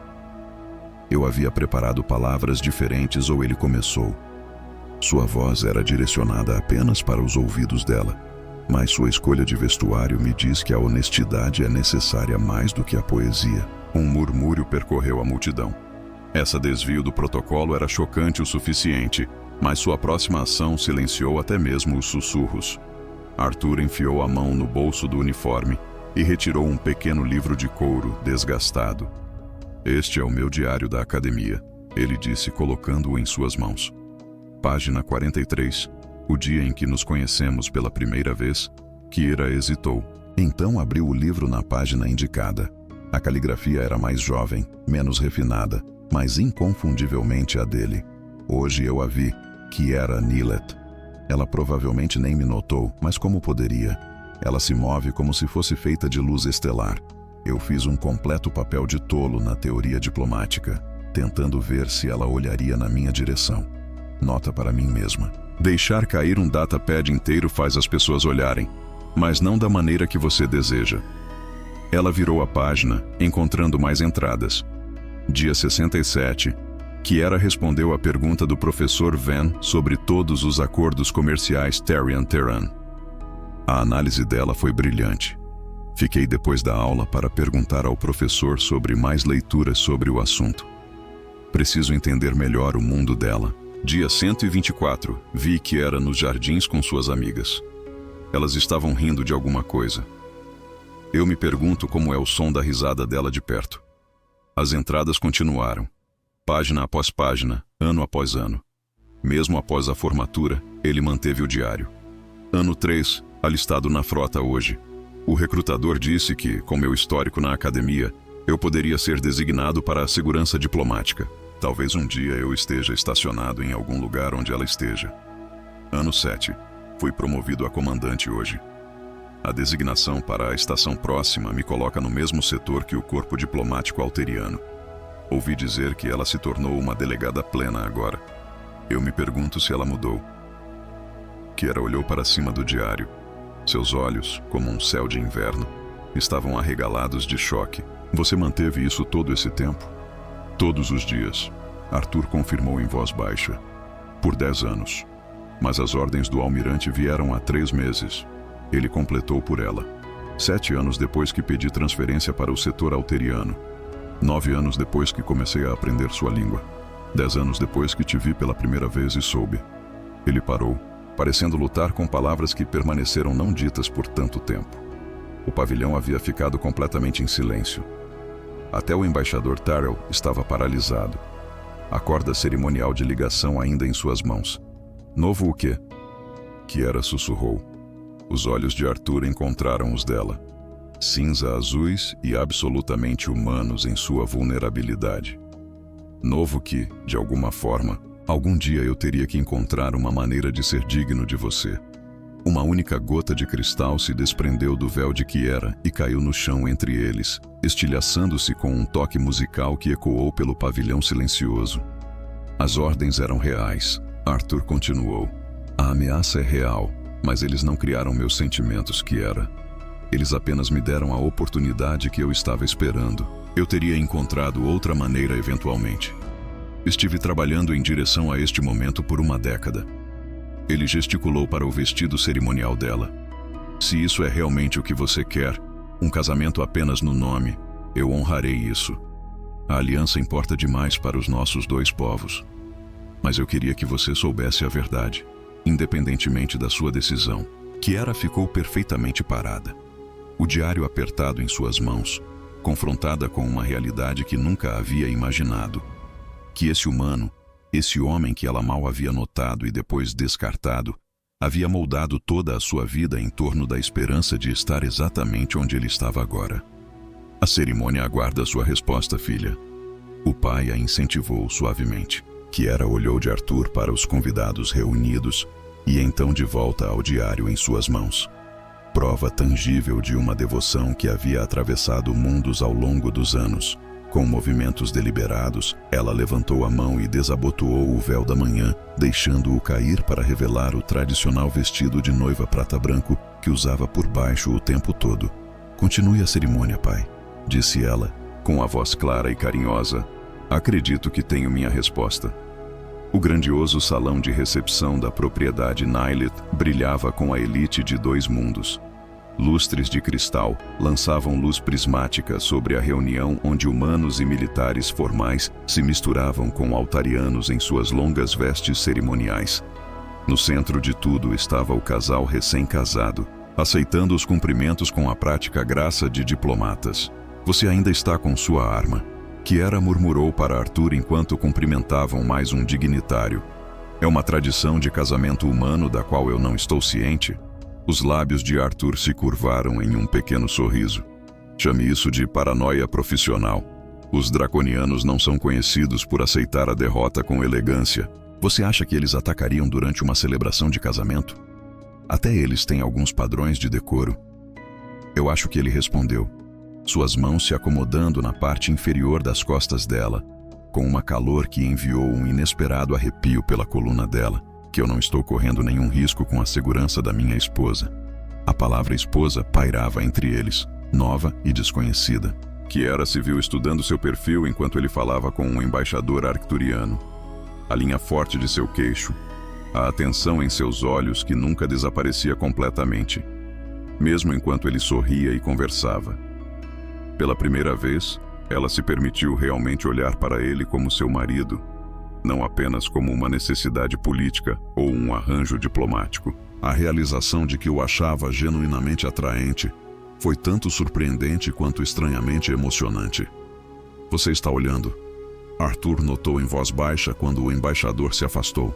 Eu havia preparado palavras diferentes ou ele começou. Sua voz era direcionada apenas para os ouvidos dela, mas sua escolha de vestuário me diz que a honestidade é necessária mais do que a poesia. Um murmúrio percorreu a multidão. Essa desvio do protocolo era chocante o suficiente, mas sua próxima ação silenciou até mesmo os sussurros. Arthur enfiou a mão no bolso do uniforme e retirou um pequeno livro de couro desgastado. Este é o meu diário da academia, ele disse colocando-o em suas mãos. Página 43, o dia em que nos conhecemos pela primeira vez, Kiera hesitou. Então abriu o livro na página indicada. A caligrafia era mais jovem, menos refinada, mas inconfundivelmente a dele. Hoje eu a vi, Kiera Nilet. Ela provavelmente nem me notou, mas como poderia? Ela se move como se fosse feita de luz estelar. Eu fiz um completo papel de tolo na teoria diplomática, tentando ver se ela olharia na minha direção. Nota para mim mesma. Deixar cair um datapad inteiro faz as pessoas olharem, mas não da maneira que você deseja. Ela virou a página, encontrando mais entradas. Dia 67. Kiera respondeu à pergunta do professor Van sobre todos os acordos comerciais Tarian-Terran. A análise dela foi brilhante. Fiquei depois da aula para perguntar ao professor sobre mais leituras sobre o assunto. Preciso entender melhor o mundo dela. Dia 124, vi Kiera nos jardins com suas amigas. Elas estavam rindo de alguma coisa. Eu me pergunto como é o som da risada dela de perto. As entradas continuaram. Página após página, ano após ano. Mesmo após a formatura, ele manteve o diário. Ano 3, alistado na frota hoje. O recrutador disse que, com meu histórico na academia, eu poderia ser designado para a segurança diplomática. Talvez um dia eu esteja estacionado em algum lugar onde ela esteja. Ano 7. Fui promovido a comandante hoje. A designação para a estação próxima me coloca no mesmo setor que o corpo diplomático alteriano. Ouvi dizer que ela se tornou uma delegada plena agora. Eu me pergunto se ela mudou. Kiera olhou para cima do diário. Seus olhos, como um céu de inverno, estavam arregalados de choque. Você manteve isso todo esse tempo? Todos os dias. Arthur confirmou em voz baixa. Por 10 anos. Mas as ordens do almirante vieram há 3 meses. Ele completou por ela. 7 anos depois que pedi transferência para o setor alteriano. 9 anos depois que comecei a aprender sua língua. 10 anos depois que te vi pela primeira vez e soube. Ele parou, parecendo lutar com palavras que permaneceram não ditas por tanto tempo. O pavilhão havia ficado completamente em silêncio. Até o embaixador Tyrell estava paralisado. A corda cerimonial de ligação ainda em suas mãos. Novo o quê? Kiera sussurrou. Os olhos de Arthur encontraram os dela. cinza-azuis e absolutamente humanos em sua vulnerabilidade. Novo que, de alguma forma, algum dia eu teria que encontrar uma maneira de ser digno de você. Uma única gota de cristal se desprendeu do véu de Kiera e caiu no chão entre eles, estilhaçando-se com um toque musical que ecoou pelo pavilhão silencioso. As ordens eram reais. Arthur continuou. A ameaça é real, mas eles não criaram meus sentimentos, Kiera. Eles apenas me deram a oportunidade que eu estava esperando. Eu teria encontrado outra maneira eventualmente. Estive trabalhando em direção a este momento por uma década. Ele gesticulou para o vestido cerimonial dela. Se isso é realmente o que você quer, um casamento apenas no nome, eu honrarei isso. A aliança importa demais para os nossos dois povos. Mas eu queria que você soubesse a verdade, independentemente da sua decisão. Kiera ficou perfeitamente parada. O diário apertado em suas mãos, confrontada com uma realidade que nunca havia imaginado. Que esse humano, esse homem que ela mal havia notado e depois descartado, havia moldado toda a sua vida em torno da esperança de estar exatamente onde ele estava agora. A cerimônia aguarda sua resposta, filha. O pai a incentivou suavemente. Kiera olhou de Arthur para os convidados reunidos e então de volta ao diário em suas mãos. Prova tangível de uma devoção que havia atravessado mundos ao longo dos anos. Com movimentos deliberados, ela levantou a mão e desabotoou o véu da manhã, deixando-o cair para revelar o tradicional vestido de noiva prata-branco que usava por baixo o tempo todo. Continue a cerimônia, pai, disse ela, com a voz clara e carinhosa. Acredito que tenho minha resposta. O grandioso salão de recepção da propriedade Nylet brilhava com a elite de dois mundos. Lustres de cristal lançavam luz prismática sobre a reunião onde humanos e militares formais se misturavam com altarianos em suas longas vestes cerimoniais. No centro de tudo estava o casal recém-casado, aceitando os cumprimentos com a prática graça de diplomatas. Você ainda está com sua arma, Kiera murmurou para Arthur enquanto cumprimentavam mais um dignitário. É uma tradição de casamento humano da qual eu não estou ciente. Os lábios de Arthur se curvaram em um pequeno sorriso. Chame isso de paranoia profissional. Os draconianos não são conhecidos por aceitar a derrota com elegância. Você acha que eles atacariam durante uma celebração de casamento? Até eles têm alguns padrões de decoro. Eu acho que ele respondeu, suas mãos se acomodando na parte inferior das costas dela, com uma calor que enviou um inesperado arrepio pela coluna dela, que eu não estou correndo nenhum risco com a segurança da minha esposa. A palavra esposa pairava entre eles, nova e desconhecida. Kiera se viu estudando seu perfil enquanto ele falava com um embaixador arcturiano. A linha forte de seu queixo, a atenção em seus olhos que nunca desaparecia completamente, mesmo enquanto ele sorria e conversava. Pela primeira vez, ela se permitiu realmente olhar para ele como seu marido, não apenas como uma necessidade política ou um arranjo diplomático. A realização de que o achava genuinamente atraente foi tanto surpreendente quanto estranhamente emocionante. Você está olhando? Arthur notou em voz baixa quando o embaixador se afastou.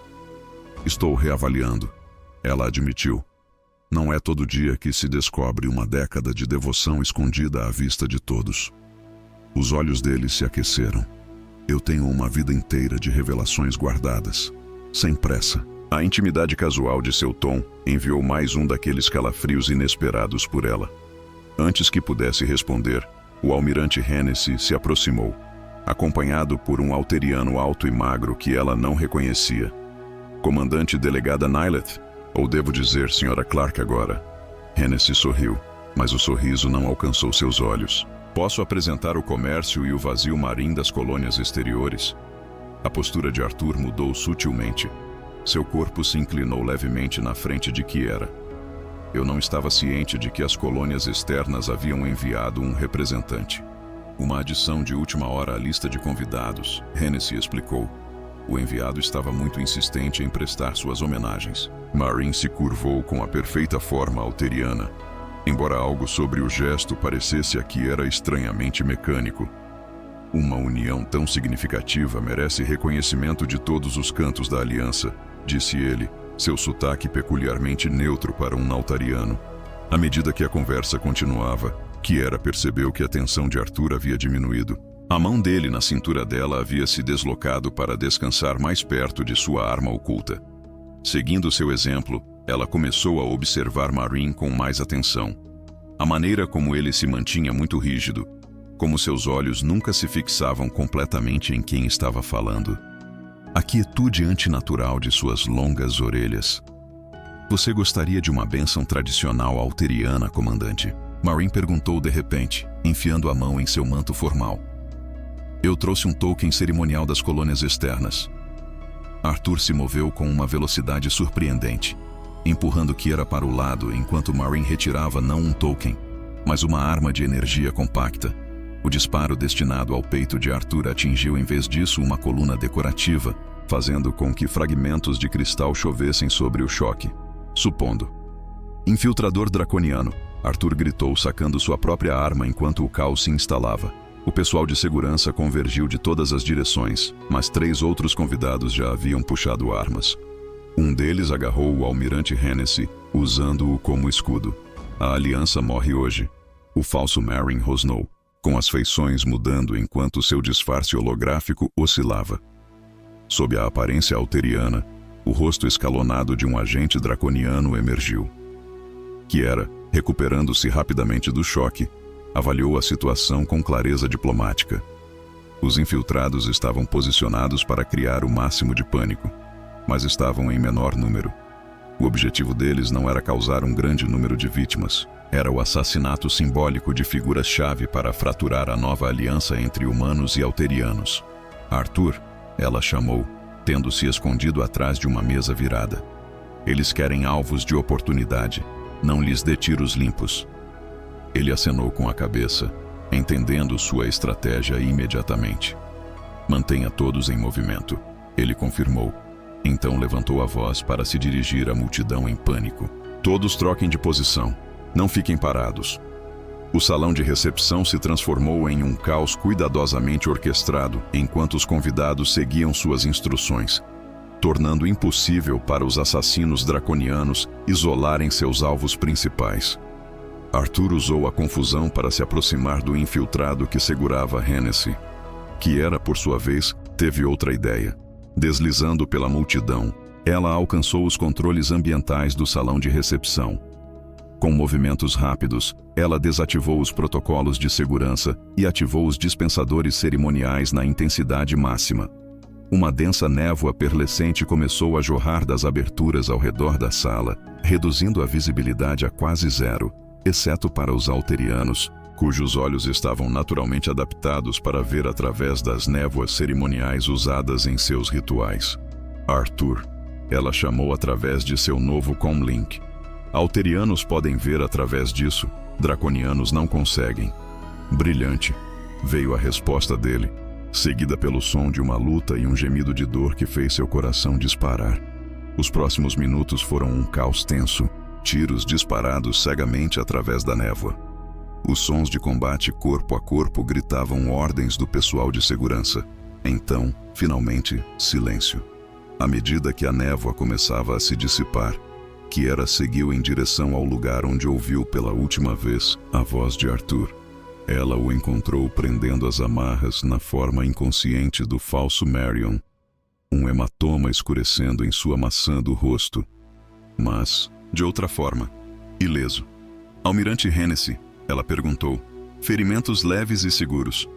Estou reavaliando, ela admitiu. Não é todo dia que se descobre uma década de devoção escondida à vista de todos. Os olhos dele se aqueceram. Eu tenho uma vida inteira de revelações guardadas, sem pressa. A intimidade casual de seu tom enviou mais um daqueles calafrios inesperados por ela. Antes que pudesse responder, o almirante Hennessy se aproximou, acompanhado por um alteriano alto e magro que ela não reconhecia. Comandante delegada Nylet, ou devo dizer Sra. Clark agora. Hennessy sorriu, mas o sorriso não alcançou seus olhos. Posso apresentar o comércio e o vazio marim das colônias exteriores? A postura de Arthur mudou sutilmente. Seu corpo se inclinou levemente na frente de Kiera. Eu não estava ciente de que as colônias externas haviam enviado um representante. Uma adição de última hora à lista de convidados, Hennessy explicou. O enviado estava muito insistente em prestar suas homenagens. Marin se curvou com a perfeita forma alteriana, embora algo sobre o gesto parecesse a Kiera estranhamente mecânico. Uma união tão significativa merece reconhecimento de todos os cantos da aliança, disse ele, seu sotaque peculiarmente neutro para um nautariano. À medida que a conversa continuava, Kiera percebeu que a tensão de Arthur havia diminuído. A mão dele na cintura dela havia se deslocado para descansar mais perto de sua arma oculta. Seguindo seu exemplo, ela começou a observar Marine com mais atenção. A maneira como ele se mantinha muito rígido, como seus olhos nunca se fixavam completamente em quem estava falando. A quietude antinatural de suas longas orelhas. Você gostaria de uma bênção tradicional alteriana, comandante? Marine perguntou de repente, enfiando a mão em seu manto formal. Eu trouxe um token cerimonial das colônias externas. Arthur se moveu com uma velocidade surpreendente, empurrando Kiera para o lado enquanto Marine retirava não um token, mas uma arma de energia compacta. O disparo destinado ao peito de Arthur atingiu em vez disso uma coluna decorativa, fazendo com que fragmentos de cristal chovessem sobre o choque. Supondo. Infiltrador draconiano, Arthur gritou sacando sua própria arma enquanto o caos se instalava. O pessoal de segurança convergiu de todas as direções, mas 3 outros convidados já haviam puxado armas. Um deles agarrou o almirante Hennessy, usando-o como escudo. A aliança morre hoje. O falso Marine rosnou, com as feições mudando enquanto seu disfarce holográfico oscilava. Sob a aparência alteriana, o rosto escalonado de um agente draconiano emergiu. Kiera, recuperando-se rapidamente do choque, avaliou a situação com clareza diplomática. Os infiltrados estavam posicionados para criar o máximo de pânico, mas estavam em menor número. O objetivo deles não era causar um grande número de vítimas, era o assassinato simbólico de figuras-chave para fraturar a nova aliança entre humanos e alterianos. Arthur, ela chamou, tendo se escondido atrás de uma mesa virada. Eles querem alvos de oportunidade, não lhes dê tiros limpos. Ele acenou com a cabeça, entendendo sua estratégia imediatamente. Mantenha todos em movimento, ele confirmou. Então levantou a voz para se dirigir à multidão em pânico. Todos troquem de posição, não fiquem parados. O salão de recepção se transformou em um caos cuidadosamente orquestrado enquanto os convidados seguiam suas instruções, tornando impossível para os assassinos draconianos isolarem seus alvos principais. Arthur usou a confusão para se aproximar do infiltrado que segurava Hennessy. Kiera, por sua vez, teve outra ideia. Deslizando pela multidão, ela alcançou os controles ambientais do salão de recepção. Com movimentos rápidos, ela desativou os protocolos de segurança e ativou os dispensadores cerimoniais na intensidade máxima. Uma densa névoa perlecente começou a jorrar das aberturas ao redor da sala, reduzindo a visibilidade a quase zero, exceto para os alterianos, cujos olhos estavam naturalmente adaptados para ver através das névoas cerimoniais usadas em seus rituais. Arthur, ela chamou através de seu novo comlink. Alterianos podem ver através disso, draconianos não conseguem. Brilhante, veio a resposta dele, seguida pelo som de uma luta e um gemido de dor que fez seu coração disparar. Os próximos minutos foram um caos tenso, tiros disparados cegamente através da névoa. Os sons de combate corpo a corpo gritavam ordens do pessoal de segurança. Então, finalmente, silêncio. À medida que a névoa começava a se dissipar, Kiera seguiu em direção ao lugar onde ouviu pela última vez a voz de Arthur. Ela o encontrou prendendo as amarras na forma inconsciente do falso Marion, um hematoma escurecendo em sua maçã do rosto. Mas, de outra forma, ileso. Almirante Hennessy, ela perguntou, ferimentos leves e seguros.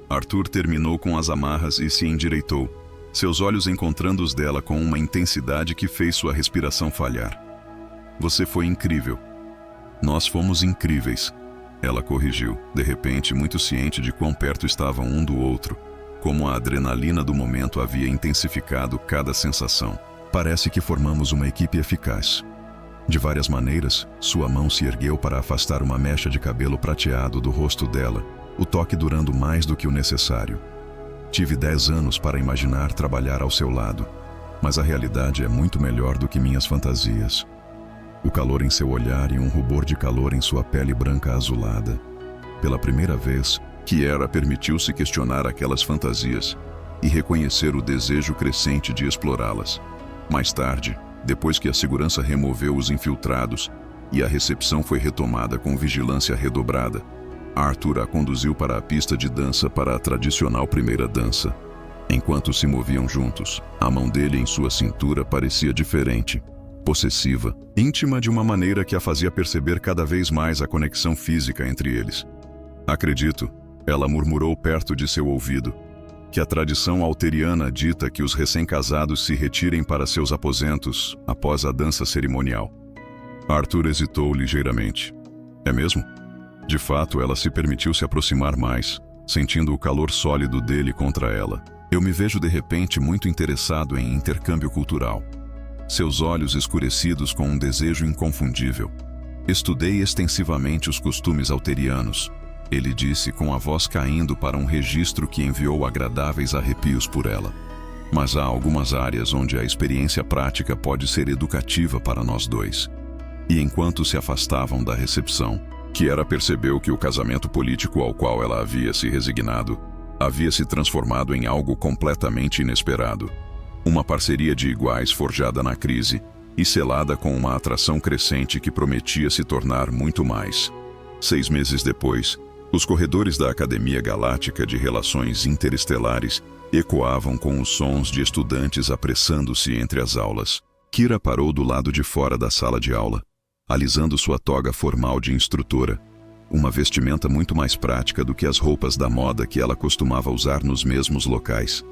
Arthur terminou com as amarras e se endireitou, seus olhos encontrando os dela com uma intensidade que fez sua respiração falhar. Você foi incrível. Nós fomos incríveis. Ela corrigiu, de repente muito ciente de quão perto estavam um do outro, como a adrenalina do momento havia intensificado cada sensação. Parece que formamos uma equipe eficaz. De várias maneiras, sua mão se ergueu para afastar uma mecha de cabelo prateado do rosto dela, o toque durando mais do que o necessário. Tive 10 anos para imaginar trabalhar ao seu lado, mas a realidade é muito melhor do que minhas fantasias. O calor em seu olhar e um rubor de calor em sua pele branca azulada. Pela primeira vez, Kiera permitiu-se questionar aquelas fantasias e reconhecer o desejo crescente de explorá-las. Mais tarde, depois que a segurança removeu os infiltrados, e a recepção foi retomada com vigilância redobrada. Arthur a conduziu para a pista de dança para a tradicional primeira dança. Enquanto se moviam juntos, a mão dele em sua cintura parecia diferente, possessiva, íntima de uma maneira que a fazia perceber cada vez mais a conexão física entre eles. Acredito, ela murmurou perto de seu ouvido, que a tradição alteriana dita que os recém-casados se retirem para seus aposentos após a dança cerimonial. Arthur hesitou ligeiramente. É mesmo? De fato, ela se permitiu se aproximar mais, sentindo o calor sólido dele contra ela. Eu me vejo de repente muito interessado em intercâmbio cultural. Seus olhos escurecidos com um desejo inconfundível. Estudei extensivamente os costumes alterianos, ele disse com a voz caindo para um registro que enviou agradáveis arrepios por ela. Mas há algumas áreas onde a experiência prática pode ser educativa para nós dois. E enquanto se afastavam da recepção, Kiara percebeu que o casamento político ao qual ela havia se resignado havia se transformado em algo completamente inesperado. Uma parceria de iguais forjada na crise e selada com uma atração crescente que prometia se tornar muito mais. 6 meses depois, os corredores da Academia Galáctica de Relações Interestelares ecoavam com os sons de estudantes apressando-se entre as aulas. Kira parou do lado de fora da sala de aula, alisando sua toga formal de instrutora, uma vestimenta muito mais prática do que as roupas da moda que ela costumava usar nos mesmos locais.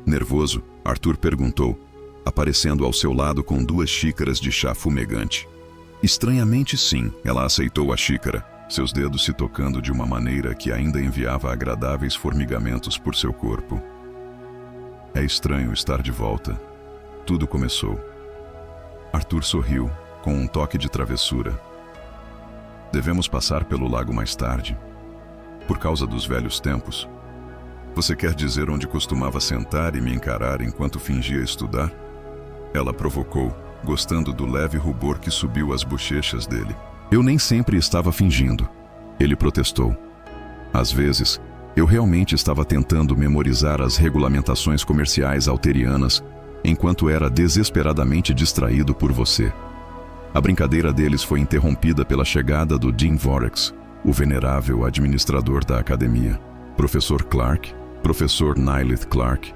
Nervoso, Arthur perguntou, aparecendo ao seu lado com 2 xícaras de chá fumegante. Estranhamente sim, ela aceitou a xícara, seus dedos se tocando de uma maneira que ainda enviava agradáveis formigamentos por seu corpo. É estranho estar de volta. Tudo começou. Arthur sorriu, com um toque de travessura. Devemos passar pelo lago mais tarde, por causa dos velhos tempos. Você quer dizer onde costumava sentar e me encarar enquanto fingia estudar? Ela provocou, gostando do leve rubor que subiu às bochechas dele. Eu nem sempre estava fingindo, ele protestou. Às vezes, eu realmente estava tentando memorizar as regulamentações comerciais alterianas enquanto era desesperadamente distraído por você. A brincadeira deles foi interrompida pela chegada do Dean Vorex, o venerável administrador da academia. Professor Clark, professor Nyleth Clark.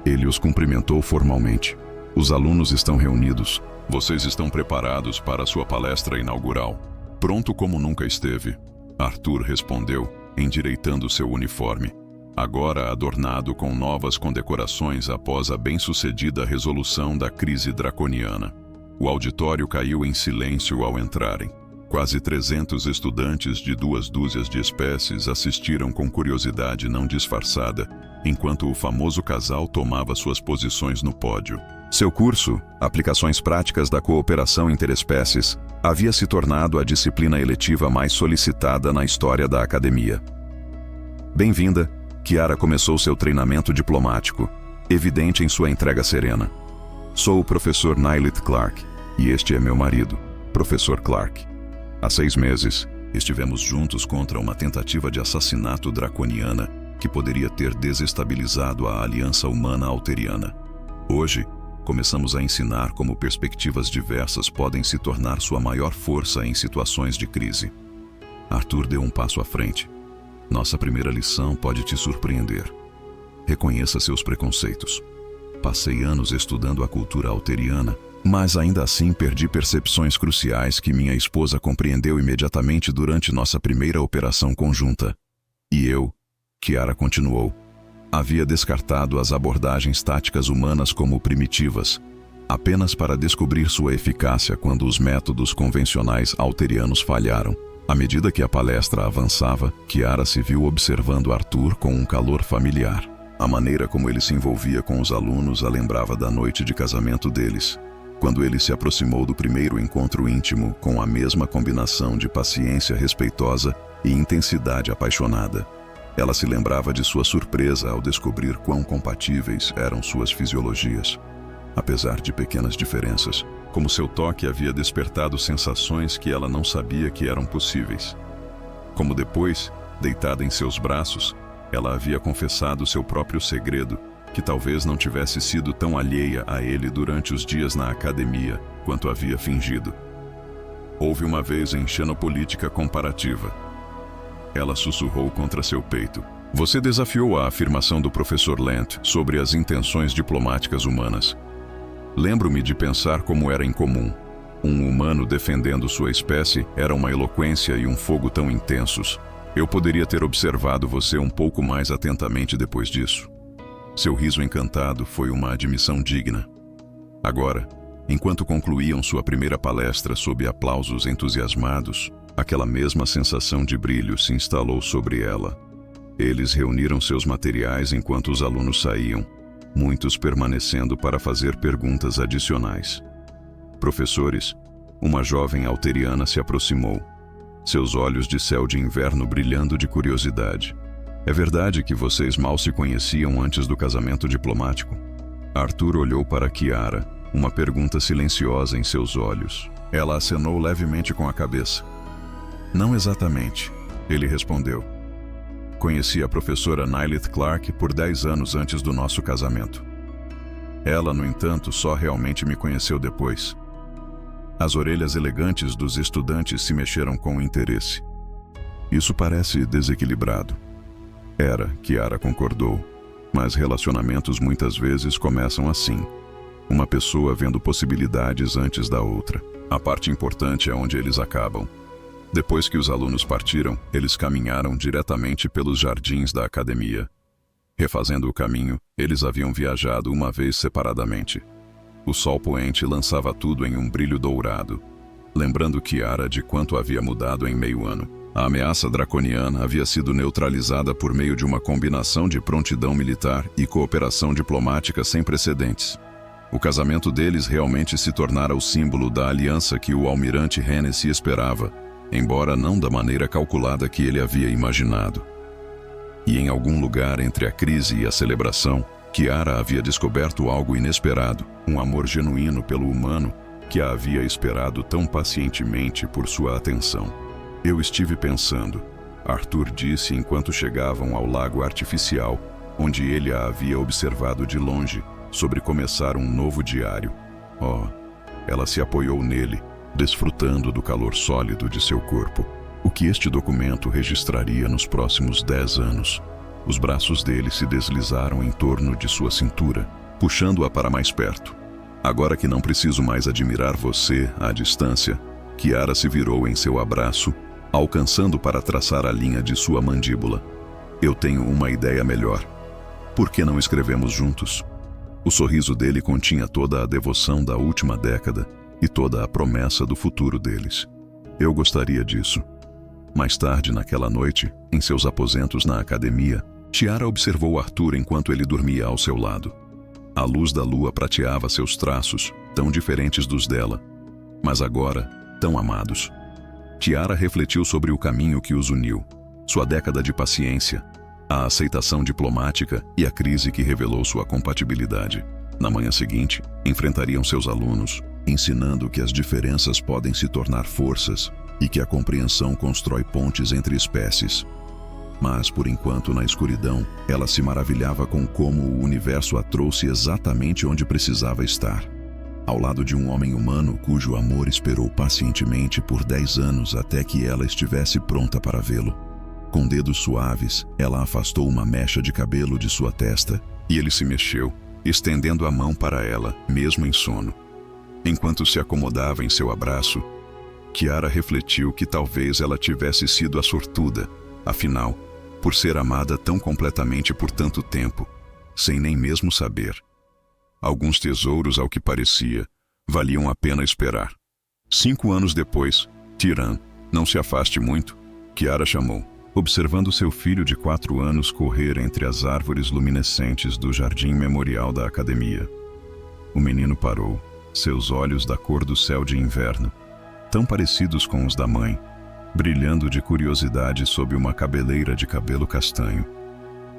Ele os cumprimentou formalmente. Os alunos estão reunidos. Vocês estão preparados para a sua palestra inaugural? Pronto como nunca esteve, Arthur respondeu, endireitando seu uniforme, agora adornado com novas condecorações após a bem-sucedida resolução da crise draconiana. O auditório caiu em silêncio ao entrarem. Quase 300 estudantes de 2 dúzias de espécies assistiram com curiosidade não disfarçada, enquanto o famoso casal tomava suas posições no pódio. Seu curso, Aplicações Práticas da Cooperação Interespécies, havia se tornado a disciplina eletiva mais solicitada na história da academia. Bem-vinda, Kiara começou seu treinamento diplomático, evidente em sua entrega serena. Sou o professor Nyleth Clark, e este é meu marido, professor Clark. Há 6 meses, estivemos juntos contra uma tentativa de assassinato draconiana que poderia ter desestabilizado a aliança humana alteriana. Hoje, começamos a ensinar como perspectivas diversas podem se tornar sua maior força em situações de crise. Arthur deu um passo à frente. Nossa primeira lição pode te surpreender. Reconheça seus preconceitos. Passei anos estudando a cultura alteriana, mas ainda assim perdi percepções cruciais que minha esposa compreendeu imediatamente durante nossa primeira operação conjunta. E eu, Kiara continuou, havia descartado as abordagens táticas humanas como primitivas, apenas para descobrir sua eficácia quando os métodos convencionais alterianos falharam. À medida que a palestra avançava, Kiara se viu observando Arthur com um calor familiar. A maneira como ele se envolvia com os alunos a lembrava da noite de casamento deles, quando ele se aproximou do primeiro encontro íntimo com a mesma combinação de paciência respeitosa e intensidade apaixonada. Ela se lembrava de sua surpresa ao descobrir quão compatíveis eram suas fisiologias. Apesar de pequenas diferenças, como seu toque havia despertado sensações que ela não sabia que eram possíveis. Como depois, deitada em seus braços, ela havia confessado seu próprio segredo, que talvez não tivesse sido tão alheia a ele durante os dias na academia quanto havia fingido. Houve uma vez em Xenopolítica Comparativa. Ela sussurrou contra seu peito. Você desafiou a afirmação do professor Lent sobre as intenções diplomáticas humanas. Lembro-me de pensar como era incomum. Um humano defendendo sua espécie era uma eloquência e um fogo tão intensos. Eu poderia ter observado você um pouco mais atentamente depois disso. Seu riso encantado foi uma admissão digna. Agora, enquanto concluíam sua primeira palestra sob aplausos entusiasmados, aquela mesma sensação de brilho se instalou sobre ela. Eles reuniram seus materiais enquanto os alunos saíam, muitos permanecendo para fazer perguntas adicionais. Professores, uma jovem alteriana se aproximou, seus olhos de céu de inverno brilhando de curiosidade. É verdade que vocês mal se conheciam antes do casamento diplomático? Arthur olhou para Kiara, uma pergunta silenciosa em seus olhos. Ela acenou levemente com a cabeça. Não exatamente, ele respondeu. Conheci a professora Nylith Clark por 10 anos antes do nosso casamento. Ela, no entanto, só realmente me conheceu depois. As orelhas elegantes dos estudantes se mexeram com interesse. Isso parece desequilibrado. Era, Kiara concordou, mas relacionamentos muitas vezes começam assim. Uma pessoa vendo possibilidades antes da outra. A parte importante é onde eles acabam. Depois que os alunos partiram, eles caminharam diretamente pelos jardins da academia. Refazendo o caminho, eles haviam viajado uma vez separadamente. O sol poente lançava tudo em um brilho dourado, lembrando Kiara de quanto havia mudado em meio ano. A ameaça draconiana havia sido neutralizada por meio de uma combinação de prontidão militar e cooperação diplomática sem precedentes. O casamento deles realmente se tornara o símbolo da aliança que o almirante Hennessy esperava, embora não da maneira calculada que ele havia imaginado. E em algum lugar entre a crise e a celebração, Kiara havia descoberto algo inesperado, um amor genuíno pelo humano que a havia esperado tão pacientemente por sua atenção. Eu estive pensando, Arthur disse enquanto chegavam ao lago artificial, onde ele a havia observado de longe, sobre começar um novo diário. Oh, ela se apoiou nele, desfrutando do calor sólido de seu corpo. O que este documento registraria nos próximos 10 anos? Os braços dele se deslizaram em torno de sua cintura, puxando-a para mais perto. Agora que não preciso mais admirar você à distância, Kiara se virou em seu abraço, alcançando para traçar a linha de sua mandíbula. Eu tenho uma ideia melhor. Por que não escrevemos juntos? O sorriso dele continha toda a devoção da última década e toda a promessa do futuro deles. Eu gostaria disso. Mais tarde naquela noite, em seus aposentos na academia, Kiara observou Arthur enquanto ele dormia ao seu lado. A luz da lua prateava seus traços, tão diferentes dos dela, mas agora tão amados. Kiara refletiu sobre o caminho que os uniu, sua década de paciência, a aceitação diplomática e a crise que revelou sua compatibilidade. Na manhã seguinte, enfrentariam seus alunos, ensinando que as diferenças podem se tornar forças e que a compreensão constrói pontes entre espécies. Mas, por enquanto, na escuridão, ela se maravilhava com como o universo a trouxe exatamente onde precisava estar. Ao lado de um homem humano cujo amor esperou pacientemente por 10 anos até que ela estivesse pronta para vê-lo. Com dedos suaves, ela afastou uma mecha de cabelo de sua testa e ele se mexeu, estendendo a mão para ela, mesmo em sono. Enquanto se acomodava em seu abraço, Kiara refletiu que talvez ela tivesse sido a sortuda, afinal, por ser amada tão completamente por tanto tempo, sem nem mesmo saber. Alguns tesouros, ao que parecia, valiam a pena esperar. 5 anos depois, Tyran, não se afaste muito, Kiara chamou, observando seu filho de 4 anos correr entre as árvores luminescentes do jardim memorial da academia. O menino parou, seus olhos da cor do céu de inverno, tão parecidos com os da mãe, brilhando de curiosidade sob uma cabeleira de cabelo castanho.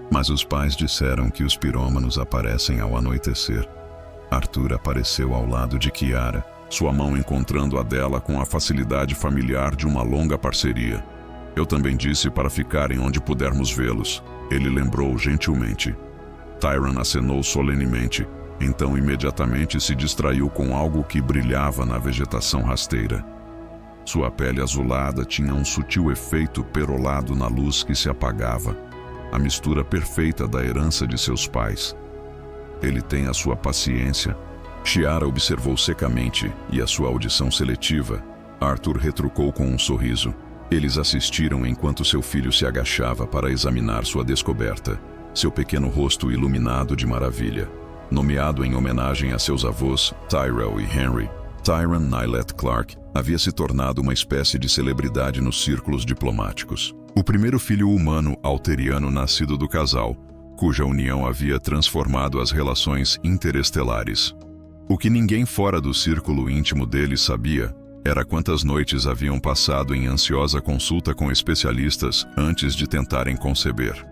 Mas os pais disseram que os pirômanos aparecem ao anoitecer. Arthur apareceu ao lado de Kiara, sua mão encontrando a dela com a facilidade familiar de uma longa parceria. Eu também disse para ficarem onde pudermos vê-los, ele lembrou gentilmente. Tyran acenou solenemente, então imediatamente se distraiu com algo que brilhava na vegetação rasteira. Sua pele azulada tinha um sutil efeito perolado na luz que se apagava, a mistura perfeita da herança de seus pais. Ele tem a sua paciência. Chiara observou secamente e a sua audição seletiva. Arthur retrucou com um sorriso. Eles assistiram enquanto seu filho se agachava para examinar sua descoberta, seu pequeno rosto iluminado de maravilha. Nomeado em homenagem a seus avós, Tyrell e Henry, Tyron Nylet Clark havia se tornado uma espécie de celebridade nos círculos diplomáticos. O primeiro filho humano alteriano nascido do casal, cuja união havia transformado as relações interestelares. O que ninguém fora do círculo íntimo deles sabia era quantas noites haviam passado em ansiosa consulta com especialistas antes de tentarem conceber.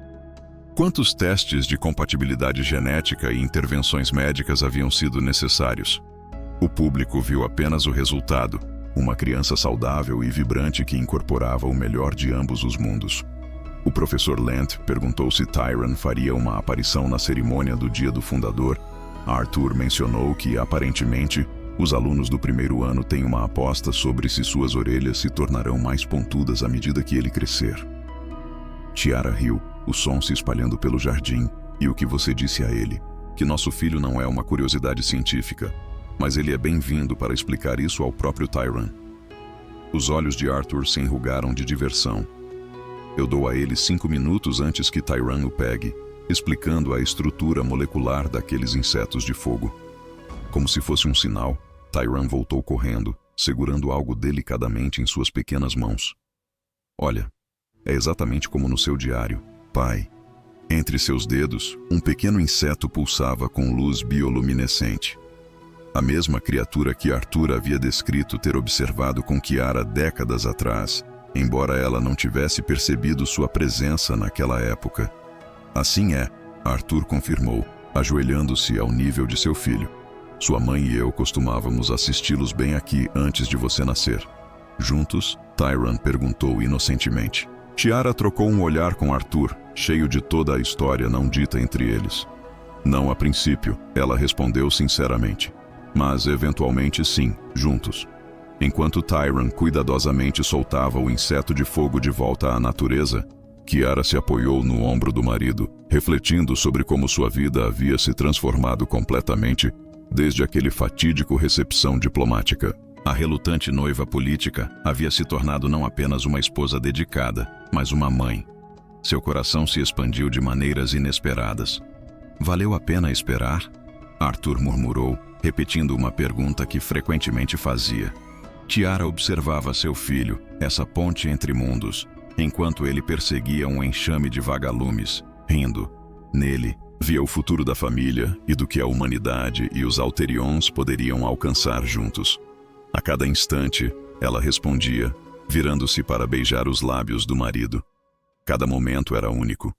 Quantos testes de compatibilidade genética e intervenções médicas haviam sido necessários? O público viu apenas o resultado, uma criança saudável e vibrante que incorporava o melhor de ambos os mundos. O professor Lent perguntou se Tyron faria uma aparição na cerimônia do dia do fundador. Arthur mencionou que, aparentemente, os alunos do primeiro ano têm uma aposta sobre se suas orelhas se tornarão mais pontudas à medida que ele crescer. Chiara riu, o som se espalhando pelo jardim. E o que você disse a ele? Que nosso filho não é uma curiosidade científica, mas ele é bem-vindo para explicar isso ao próprio Tyron. Os olhos de Arthur se enrugaram de diversão. Eu dou a ele 5 minutos antes que Tyron o pegue, explicando a estrutura molecular daqueles insetos de fogo. Como se fosse um sinal, Tyron voltou correndo, segurando algo delicadamente em suas pequenas mãos. Olha, é exatamente como no seu diário, pai. Entre seus dedos, um pequeno inseto pulsava com luz bioluminescente. A mesma criatura que Arthur havia descrito ter observado com Chiara décadas atrás, embora ela não tivesse percebido sua presença naquela época. Assim é, Arthur confirmou, ajoelhando-se ao nível de seu filho. Sua mãe e eu costumávamos assisti-los bem aqui antes de você nascer. Juntos, Tyron perguntou inocentemente. Chiara trocou um olhar com Arthur, cheio de toda a história não dita entre eles. Não a princípio, ela respondeu sinceramente. Mas eventualmente sim, juntos. Enquanto Tyron cuidadosamente soltava o inseto de fogo de volta à natureza, Chiara se apoiou no ombro do marido, refletindo sobre como sua vida havia se transformado completamente desde aquele fatídico recepção diplomática. A relutante noiva política havia se tornado não apenas uma esposa dedicada, mas uma mãe. Seu coração se expandiu de maneiras inesperadas. Valeu a pena esperar? Arthur murmurou, repetindo uma pergunta que frequentemente fazia. Chiara observava seu filho, essa ponte entre mundos, enquanto ele perseguia um enxame de vagalumes, rindo. Nele, via o futuro da família e do que a humanidade e os Alterions poderiam alcançar juntos. A cada instante, ela respondia, virando-se para beijar os lábios do marido. Cada momento era único.